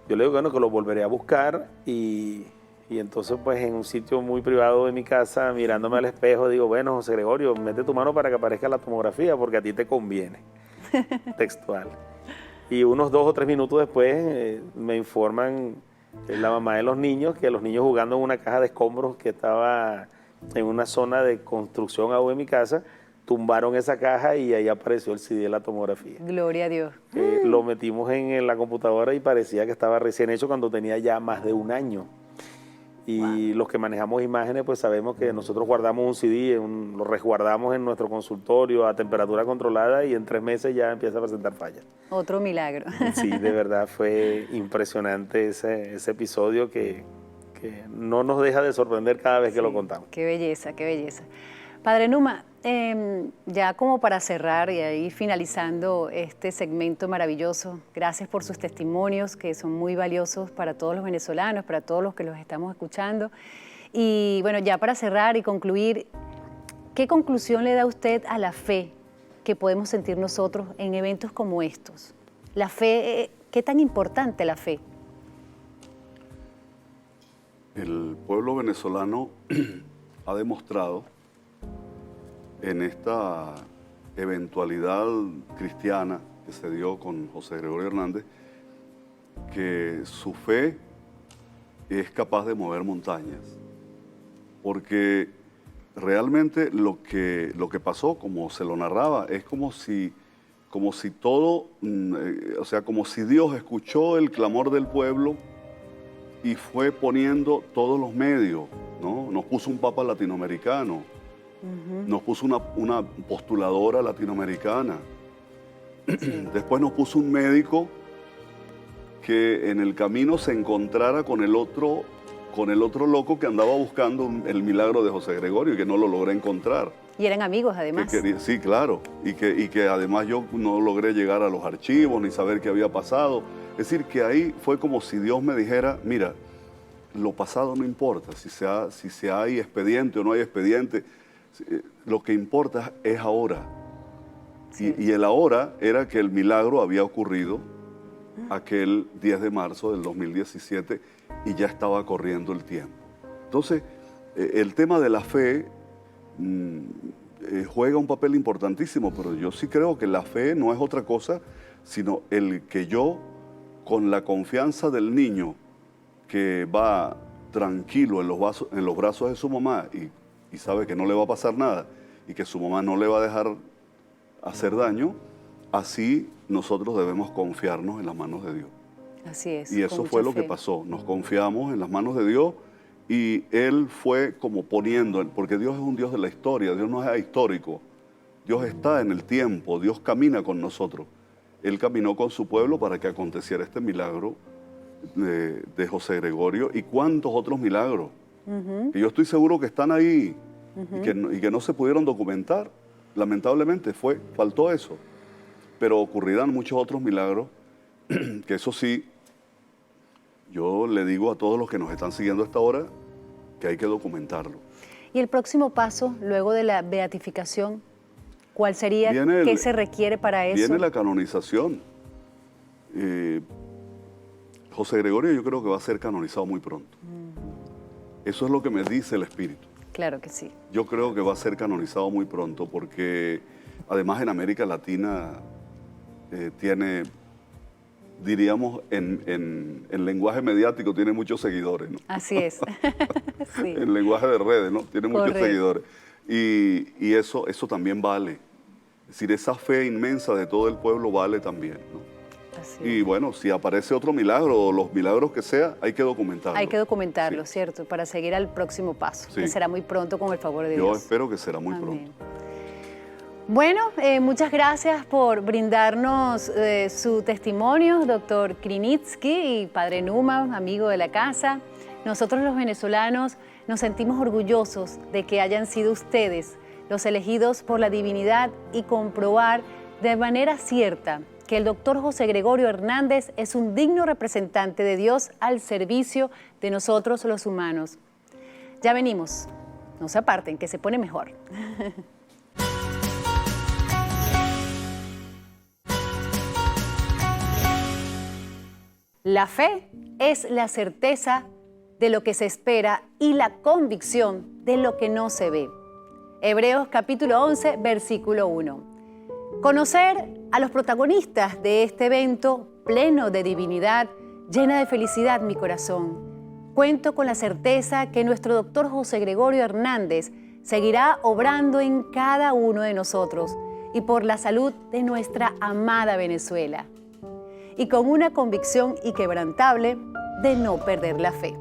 [SPEAKER 10] Yo le digo bueno, que lo volveré a buscar y entonces pues en un sitio muy privado de mi casa, mirándome al espejo, digo, bueno, José Gregorio, mete tu mano para que aparezca la tomografía porque a ti te conviene. Textual. Y unos 2 o 3 minutos después me informan la mamá de los niños que los niños jugando en una caja de escombros que estaba en una zona de construcción aún en mi casa, tumbaron esa caja y ahí apareció el CD de la tomografía.
[SPEAKER 9] Gloria a Dios.
[SPEAKER 10] Lo metimos en la computadora y parecía que estaba recién hecho cuando tenía ya más de 1 año. Y los que manejamos imágenes pues sabemos que nosotros guardamos un CD, lo resguardamos en nuestro consultorio a temperatura controlada y en 3 meses ya empieza a presentar fallas.
[SPEAKER 9] Otro milagro.
[SPEAKER 10] Sí, de verdad fue impresionante ese episodio que no nos deja de sorprender cada vez que lo contamos.
[SPEAKER 9] Qué belleza, qué belleza. Padre Numa, ya como para cerrar y ahí finalizando este segmento maravilloso, gracias por sus testimonios que son muy valiosos para todos los venezolanos, para todos los que los estamos escuchando. Y bueno, ya para cerrar y concluir, ¿qué conclusión le da usted a la fe que podemos sentir nosotros en eventos como estos? La fe, ¿qué tan importante la fe?
[SPEAKER 11] El pueblo venezolano ha demostrado en esta eventualidad cristiana que se dio con José Gregorio Hernández, que su fe es capaz de mover montañas. Porque realmente lo que pasó, como se lo narraba, es como si todo, o sea, como si Dios escuchó el clamor del pueblo y fue poniendo todos los medios, ¿no? Nos puso un papa latinoamericano, nos puso una postuladora latinoamericana, después nos puso un médico que en el camino se encontrara con el otro loco que andaba buscando el milagro de José Gregorio y que no lo logré encontrar.
[SPEAKER 9] Y eran amigos, además.
[SPEAKER 11] Sí, claro. Y que además yo no logré llegar a los archivos ni saber qué había pasado. Es decir, que ahí fue como si Dios me dijera, mira, lo pasado no importa, si hay expediente o no hay expediente, lo que importa es ahora. Sí. Y el ahora era que el milagro había ocurrido aquel 10 de marzo del 2017 y ya estaba corriendo el tiempo. Entonces, el tema de la fe juega un papel importantísimo, pero yo sí creo que la fe no es otra cosa, sino el que yo, con la confianza del niño que va tranquilo en los brazos de su mamá y sabe que no le va a pasar nada y que su mamá no le va a dejar hacer daño, así nosotros debemos confiarnos en las manos de Dios.
[SPEAKER 9] Así es.
[SPEAKER 11] Y eso fue lo que pasó. Nos confiamos en las manos de Dios y Él fue como poniendo, porque Dios es un Dios de la historia, Dios no es ahistórico. Dios está en el tiempo, Dios camina con nosotros. Él caminó con su pueblo para que aconteciera este milagro de José Gregorio y cuántos otros milagros. Que yo estoy seguro que están ahí y que no se pudieron documentar. Lamentablemente faltó eso. Pero ocurrirán muchos otros milagros que eso sí, yo le digo a todos los que nos están siguiendo a esta hora que hay que documentarlo.
[SPEAKER 9] ¿Y el próximo paso, luego de la beatificación, cuál sería? ¿Qué se requiere para eso?
[SPEAKER 11] Viene la canonización. José Gregorio yo creo que va a ser canonizado muy pronto. Eso es lo que me dice el Espíritu.
[SPEAKER 9] Claro que sí.
[SPEAKER 11] Yo creo que va a ser canonizado muy pronto porque además en América Latina tiene, diríamos, en lenguaje mediático tiene muchos seguidores, ¿no?
[SPEAKER 9] Así es. Sí.
[SPEAKER 11] En lenguaje de redes, ¿no? Tiene muchos seguidores. Y eso también vale. Es decir, esa fe inmensa de todo el pueblo vale también, ¿no? Así y bueno, si aparece otro milagro o los milagros que sea, hay que documentarlo.
[SPEAKER 9] Hay que documentarlo, sí. ¿Cierto? Para seguir al próximo paso, sí. Que será muy pronto con el favor de Dios.
[SPEAKER 11] Yo espero que será muy pronto.
[SPEAKER 9] Bueno, muchas gracias por brindarnos su testimonio, doctor Krinitsky y padre Numa, amigo de la casa. Nosotros los venezolanos nos sentimos orgullosos de que hayan sido ustedes los elegidos por la divinidad y comprobar de manera cierta que el doctor José Gregorio Hernández es un digno representante de Dios al servicio de nosotros los humanos. Ya venimos, no se aparten, que se pone mejor. La fe es la certeza de lo que se espera y la convicción de lo que no se ve. Hebreos capítulo 11, versículo 1. Conocer a los protagonistas de este evento pleno de divinidad llena de felicidad mi corazón. Cuento con la certeza que nuestro doctor José Gregorio Hernández seguirá obrando en cada uno de nosotros y por la salud de nuestra amada Venezuela. Y con una convicción inquebrantable de no perder la fe.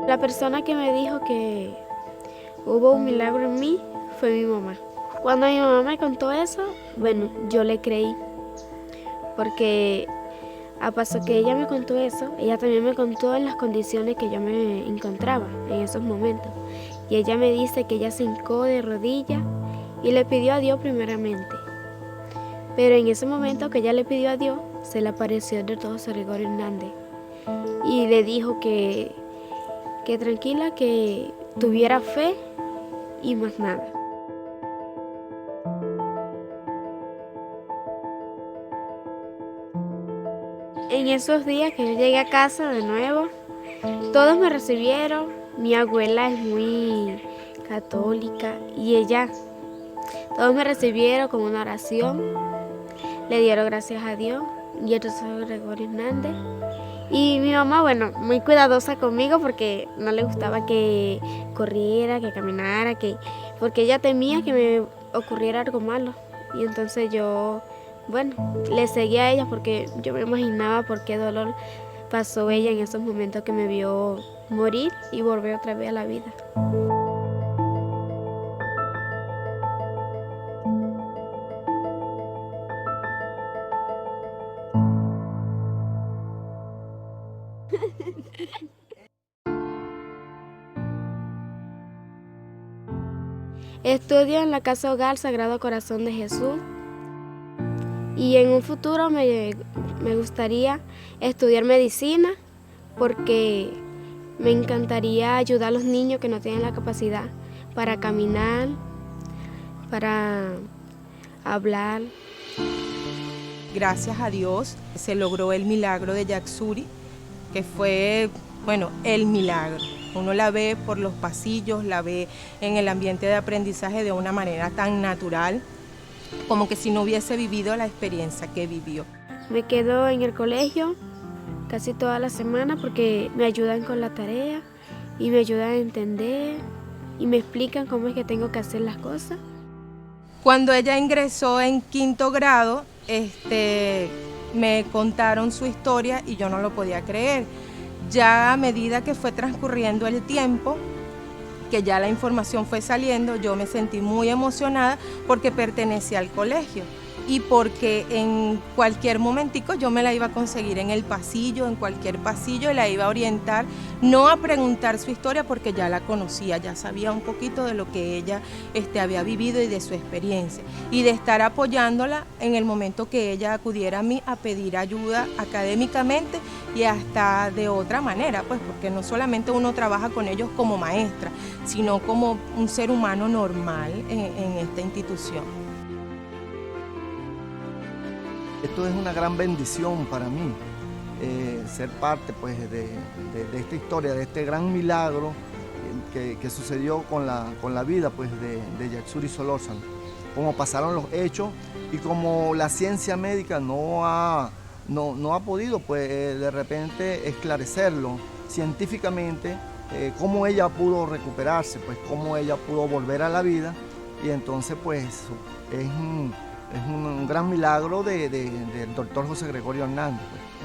[SPEAKER 3] La persona que me dijo que hubo un milagro en mí fue mi mamá. Cuando mi mamá me contó eso, bueno, yo le creí. Porque a paso que ella me contó eso, ella también me contó en las condiciones que yo me encontraba en esos momentos. Y ella me dice que ella se hincó de rodillas y le pidió a Dios primeramente. Pero en ese momento que ella le pidió a Dios, se le apareció el doctor José Gregorio Hernández. Y le dijo que tranquila, que tuviera fe y más nada. En esos días que yo llegué a casa de nuevo, todos me recibieron, Mi abuela es muy católica y ella, todos me recibieron con una oración, le dieron gracias a Dios y el doctor Gregorio Hernández. Y mi mamá, bueno, muy cuidadosa conmigo porque no le gustaba que corriera, que caminara, porque ella temía que me ocurriera algo malo. Y entonces yo, bueno, le seguía a ella porque yo me imaginaba por qué dolor pasó ella en esos momentos que me vio morir y volver otra vez a la vida. Estudio en la Casa Hogar Sagrado Corazón de Jesús y en un futuro me gustaría estudiar medicina porque me encantaría ayudar a los niños que no tienen la capacidad para caminar, para hablar.
[SPEAKER 13] Gracias a Dios se logró el milagro de Yatsuri, que fue, bueno, el milagro. Uno la ve por los pasillos, la ve en el ambiente de aprendizaje de una manera tan natural, como que si no hubiese vivido la experiencia que vivió.
[SPEAKER 3] Me quedo en el colegio casi toda la semana porque me ayudan con la tarea y me ayudan a entender y me explican cómo es que tengo que hacer las cosas.
[SPEAKER 13] Cuando ella ingresó en 5º grado, me contaron su historia y yo no lo podía creer. Ya a medida que fue transcurriendo el tiempo, que ya la información fue saliendo, yo me sentí muy emocionada porque pertenecía al colegio y porque en cualquier momentico yo me la iba a conseguir en el pasillo, en cualquier pasillo, y la iba a orientar, no a preguntar su historia porque ya la conocía, ya sabía un poquito de lo que ella había vivido y de su experiencia, y de estar apoyándola en el momento que ella acudiera a mí a pedir ayuda académicamente y hasta de otra manera, pues porque no solamente uno trabaja con ellos como maestra, sino como un ser humano normal en esta institución.
[SPEAKER 14] Esto es una gran bendición para mí, ser parte pues, de esta historia, de este gran milagro que sucedió con la vida pues, de Yatsuri Solórzano. Como pasaron los hechos y como la ciencia médica no ha podido pues, de repente esclarecerlo científicamente, cómo ella pudo recuperarse, pues, cómo ella pudo volver a la vida, y entonces pues es un gran milagro del doctor José Gregorio Hernández.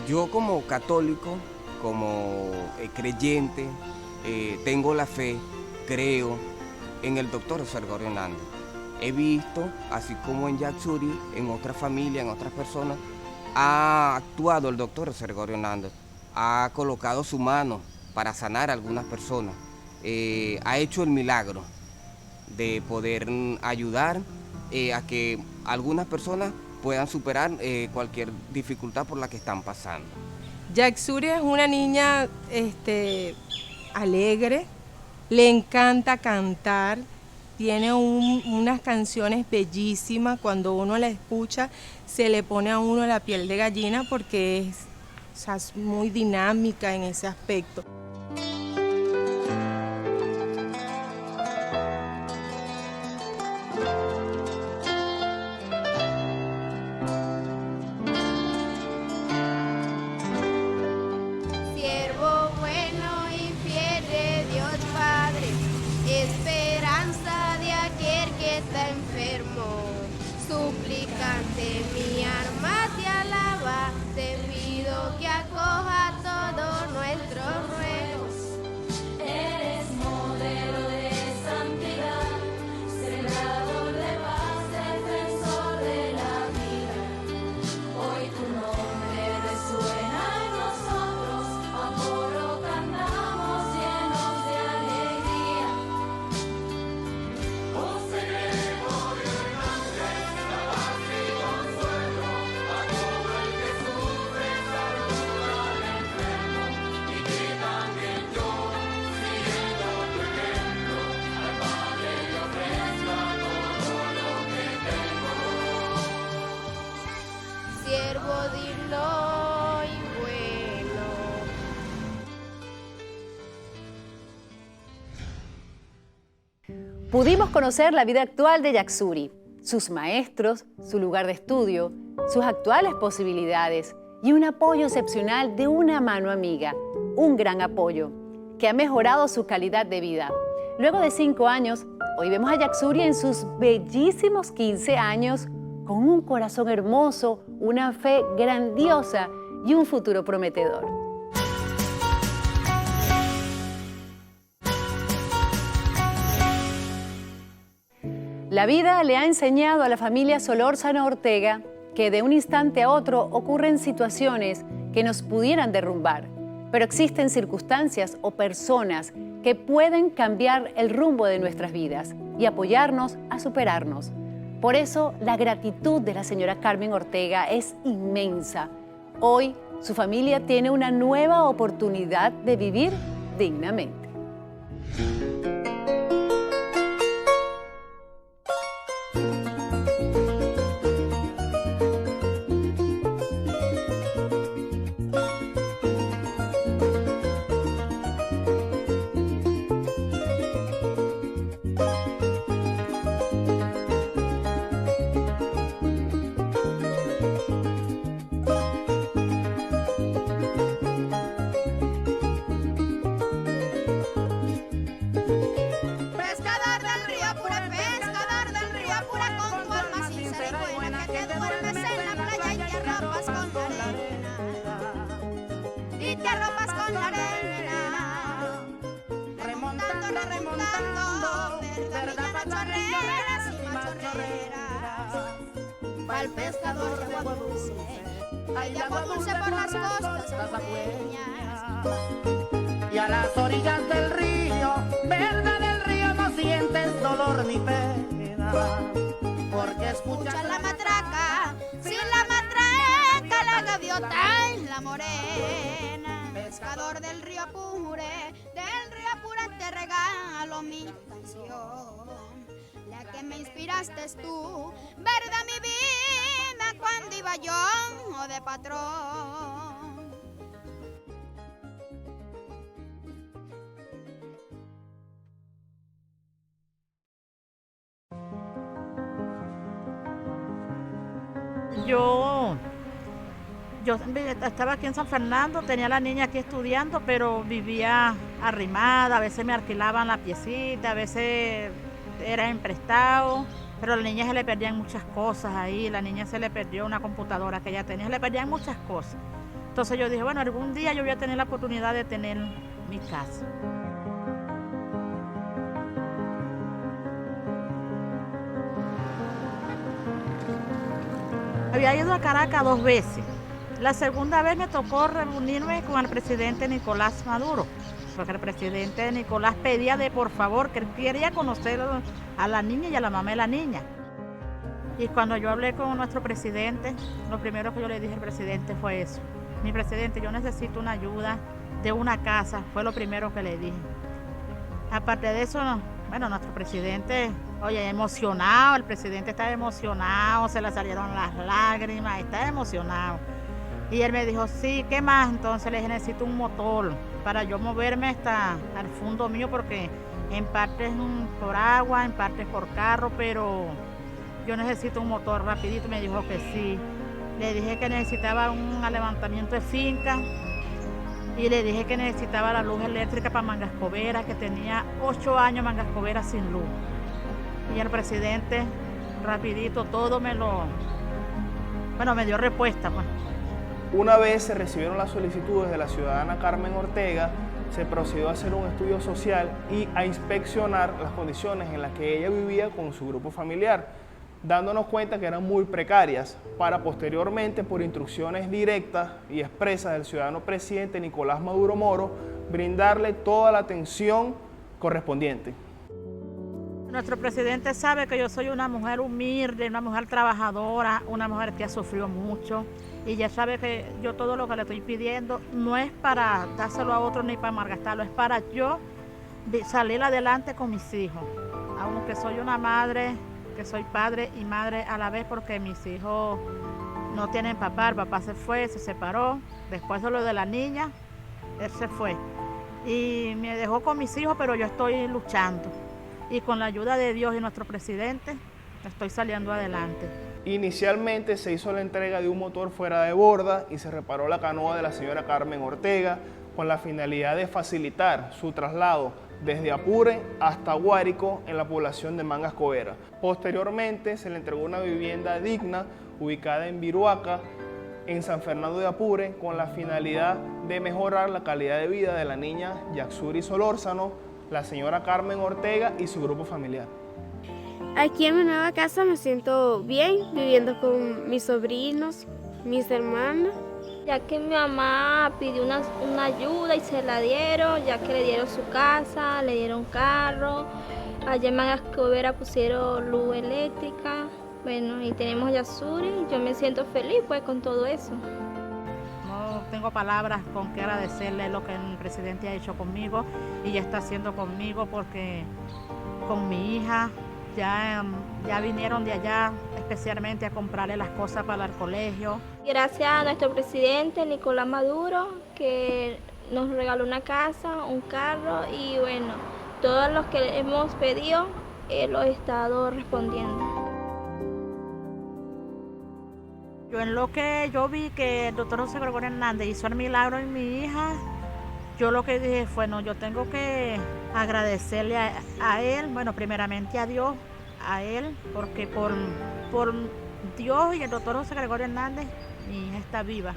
[SPEAKER 15] Yo como católico, como creyente, tengo la fe, creo en el doctor José Gregorio Hernández. He visto, así como en Yatsuri, en otras familias, en otras personas, ha actuado el doctor José Gregorio Hernández, ha colocado su mano para sanar a algunas personas, ha hecho el milagro de poder ayudar a que algunas personas puedan superar cualquier dificultad por la que están pasando.
[SPEAKER 13] Yatsuri es una niña alegre, le encanta cantar, tiene unas canciones bellísimas. Cuando uno la escucha se le pone a uno la piel de gallina porque es muy dinámica en ese aspecto.
[SPEAKER 3] Suplicante, mi alma te alaba, te pido que acoja todos nuestros ruegos.
[SPEAKER 16] Eres modelo de santidad, sembrador de paz, defensor de la vida. Hoy tu nombre resuena en nosotros, a coro cantamos llenos de alegría. José Gregorio Hernández, la paz y consuelo a todo el que sufre, saluda al enfermo, y que también yo, siguiendo tu ejemplo, al Padre le ofrezca todo lo que tengo.
[SPEAKER 3] Siervo digno y bueno.
[SPEAKER 9] Pudimos conocer la vida actual de Yaxuri, sus maestros, su lugar de estudio, sus actuales posibilidades y un apoyo excepcional de una mano amiga, un gran apoyo, que ha mejorado su calidad de vida. Luego de 5 años, hoy vemos a Yaxuri en sus bellísimos 15 años, con un corazón hermoso, una fe grandiosa y un futuro prometedor. La vida le ha enseñado a la familia Solórzano Ortega que de un instante a otro ocurren situaciones que nos pudieran derrumbar, pero existen circunstancias o personas que pueden cambiar el rumbo de nuestras vidas y apoyarnos a superarnos. Por eso, la gratitud de la señora Carmen Ortega es inmensa. Hoy, su familia tiene una nueva oportunidad de vivir dignamente.
[SPEAKER 16] Al pescador de agua dulce, hay de agua dulce por las costas aguadeñas. Y a las orillas del río, verdad del río, no sientes dolor ni pena, porque escuchas la matraca, sin la matraca, la gaviota y la morena. Pescador del río Apure te regalo mi canción, la que me inspiraste es tú, verdad mi vida, cuando iba yo de patrón.
[SPEAKER 4] Yo estaba aquí en San Fernando, tenía a la niña aquí estudiando, pero vivía arrimada, a veces me alquilaban la piecita, a veces era emprestado, pero a la niña se le perdían muchas cosas ahí, la niña se le perdió una computadora que ella tenía, se le perdían muchas cosas. Entonces yo dije, bueno, algún día yo voy a tener la oportunidad de tener mi casa. Había ido a Caracas 2 veces. La segunda vez me tocó reunirme con el presidente Nicolás Maduro, porque el presidente Nicolás pedía de por favor que él quería conocer a la niña y a la mamá de la niña. Y cuando yo hablé con nuestro presidente, lo primero que yo le dije al presidente fue eso. Mi presidente, yo necesito una ayuda de una casa, fue lo primero que le dije. Aparte de eso, bueno, nuestro presidente, oye, emocionado, el presidente estaba emocionado, se le salieron las lágrimas, estaba emocionado. Y él me dijo, sí, ¿qué más? Entonces le dije, necesito un motor para yo moverme hasta al fondo mío, porque en parte es por agua, en parte es por carro, pero yo necesito un motor rapidito. Me dijo que sí. Le dije que necesitaba un levantamiento de finca y le dije que necesitaba la luz eléctrica para Mangascovera, que tenía 8 años Mangascovera sin luz. Y el presidente rapidito todo me dio respuesta, pues.
[SPEAKER 17] Una vez se recibieron las solicitudes de la ciudadana Carmen Ortega, se procedió a hacer un estudio social y a inspeccionar las condiciones en las que ella vivía con su grupo familiar, dándonos cuenta que eran muy precarias, para posteriormente, por instrucciones directas y expresas del ciudadano presidente Nicolás Maduro Moro, brindarle toda la atención correspondiente.
[SPEAKER 4] Nuestro presidente sabe que yo soy una mujer humilde, una mujer trabajadora, una mujer que ha sufrido mucho, y ya sabe que yo todo lo que le estoy pidiendo no es para dárselo a otro ni para malgastarlo, es para yo salir adelante con mis hijos. Aunque soy una madre, que soy padre y madre a la vez, porque mis hijos no tienen papá, el papá se fue, se separó, después de lo de la niña, él se fue. Y me dejó con mis hijos, pero yo estoy luchando. y con la ayuda de Dios y nuestro presidente estoy saliendo adelante.
[SPEAKER 17] Inicialmente se hizo la entrega de un motor fuera de borda y se reparó la canoa de la señora Carmen Ortega con la finalidad de facilitar su traslado desde Apure hasta Guárico en la población de Mangas Covera. Posteriormente se le entregó una vivienda digna ubicada en Viruaca, en San Fernando de Apure, con la finalidad de mejorar la calidad de vida de la niña Yaxuri Solórzano, la señora Carmen Ortega y su grupo familiar.
[SPEAKER 3] Aquí en mi nueva casa me siento bien, viviendo con mis sobrinos, mis hermanos.
[SPEAKER 5] Ya que mi mamá pidió una ayuda y se la dieron, ya que le dieron su casa, le dieron carro. Allá en Mangas Covera pusieron luz eléctrica. Bueno, y tenemos Yaxuri, yo me siento feliz pues con todo eso.
[SPEAKER 4] No tengo palabras con que agradecerle lo que el presidente ha hecho conmigo y ya está haciendo conmigo, porque con mi hija ya vinieron de allá especialmente a comprarle las cosas para el colegio.
[SPEAKER 5] Gracias a nuestro presidente Nicolás Maduro, que nos regaló una casa, un carro y bueno, todos los que hemos pedido, él lo ha estado respondiendo.
[SPEAKER 4] Yo en lo que yo vi que el doctor José Gregorio Hernández hizo el milagro en mi hija, yo lo que dije fue, no, yo tengo que agradecerle a él, bueno, primeramente a Dios, a él, porque por Dios y el doctor José Gregorio Hernández, mi hija está viva.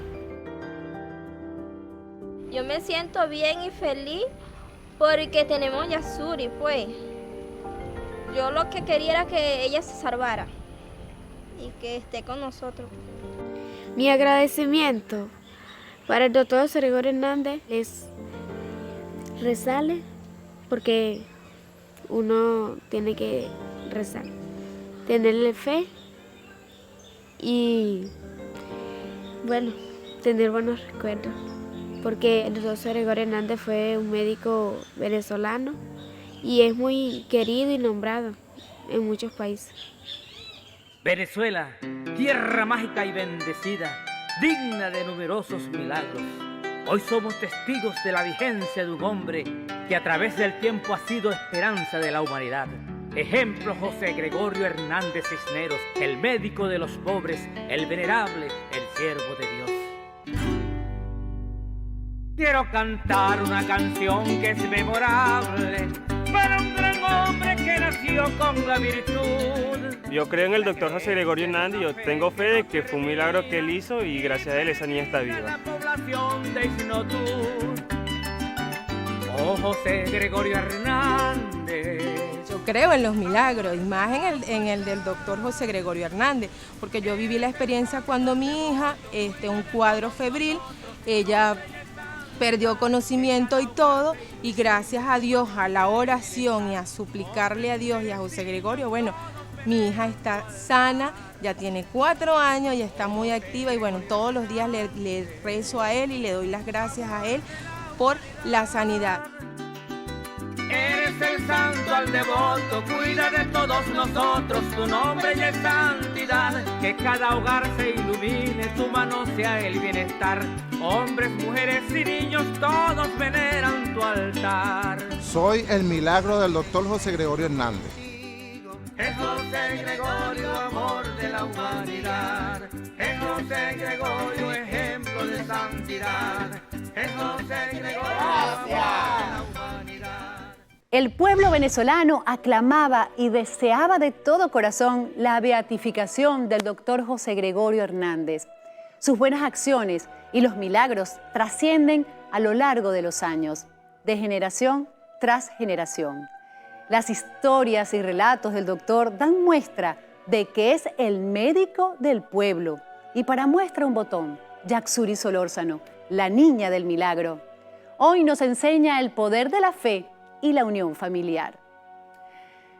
[SPEAKER 5] Yo me siento bien y feliz porque tenemos Yaxuri, pues. Yo lo que quería era que ella se salvara y que esté con nosotros.
[SPEAKER 3] Mi agradecimiento para el doctor José Gregorio Hernández es rezarle, porque uno tiene que rezar, tenerle fe y, bueno, tener buenos recuerdos, porque el doctor José Gregorio Hernández fue un médico venezolano y es muy querido y nombrado en muchos países.
[SPEAKER 18] Venezuela, tierra mágica y bendecida, digna de numerosos milagros. Hoy somos testigos de la vigencia de un hombre que a través del tiempo ha sido esperanza de la humanidad. Ejemplo José Gregorio Hernández Cisneros, el médico de los pobres, el venerable, el siervo de Dios. Quiero cantar una canción que es memorable para un gran hombre que nació con la virtud.
[SPEAKER 19] Yo creo en el doctor José Gregorio Hernández y yo tengo fe de que fue un milagro que él hizo y gracias a él esa niña está viva.
[SPEAKER 18] La población de Isnotú. Oh, José Gregorio Hernández.
[SPEAKER 13] Yo creo en los milagros, y más en el del doctor José Gregorio Hernández, porque yo viví la experiencia cuando mi hija, un cuadro febril, ella perdió conocimiento y todo, y gracias a Dios, a la oración y a suplicarle a Dios y a José Gregorio, bueno, mi hija está sana, ya tiene 4 años, ya está muy activa y bueno, todos los días le rezo a él y le doy las gracias a él por la sanidad.
[SPEAKER 18] Eres el santo al devoto, cuida de todos nosotros, tu nombre y es santidad, que cada hogar se ilumine, tu mano sea el bienestar, hombres, mujeres y niños, todos veneran tu altar.
[SPEAKER 20] Soy el milagro del doctor José Gregorio Hernández.
[SPEAKER 18] Es José Gregorio, amor de la humanidad, es José Gregorio, ejemplo de santidad, es José Gregorio, amor de la humanidad.
[SPEAKER 9] El pueblo venezolano aclamaba y deseaba de todo corazón la beatificación del doctor José Gregorio Hernández. Sus buenas acciones y los milagros trascienden a lo largo de los años, de generación tras generación. Las historias y relatos del doctor dan muestra de que es el médico del pueblo. Y para muestra un botón, Yaxuri Solórzano, la niña del milagro. Hoy nos enseña el poder de la fe y la unión familiar.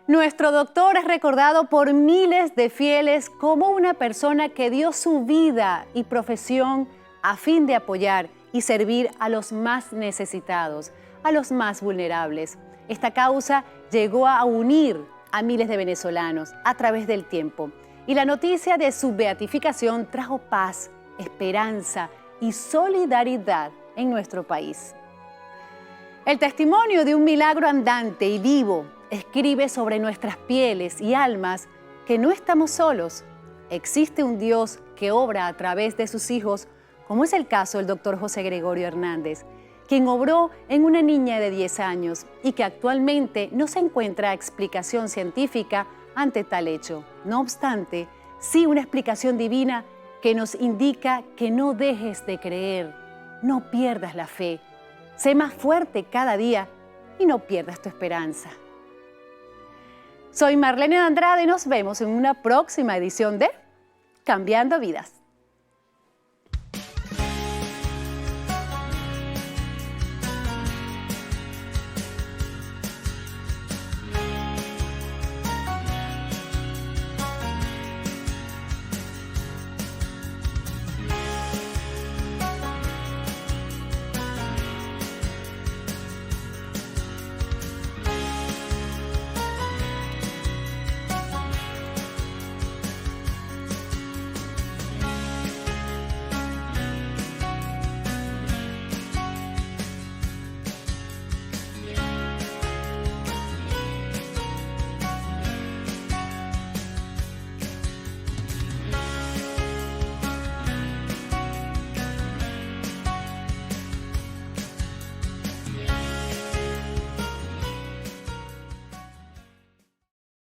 [SPEAKER 9] Nuestro doctor es recordado por miles de fieles como una persona que dio su vida y profesión a fin de apoyar y servir a los más necesitados, a los más vulnerables. Esta causa llegó a unir a miles de venezolanos a través del tiempo y la noticia de su beatificación trajo paz, esperanza y solidaridad en nuestro país. El testimonio de un milagro andante y vivo escribe sobre nuestras pieles y almas que no estamos solos. Existe un Dios que obra a través de sus hijos, como es el caso del doctor José Gregorio Hernández, quien obró en una niña de 10 años y que actualmente no se encuentra explicación científica ante tal hecho. No obstante, sí una explicación divina que nos indica que no dejes de creer, no pierdas la fe, sé más fuerte cada día y no pierdas tu esperanza. Soy Marlene Andrade y nos vemos en una próxima edición de Cambiando Vidas.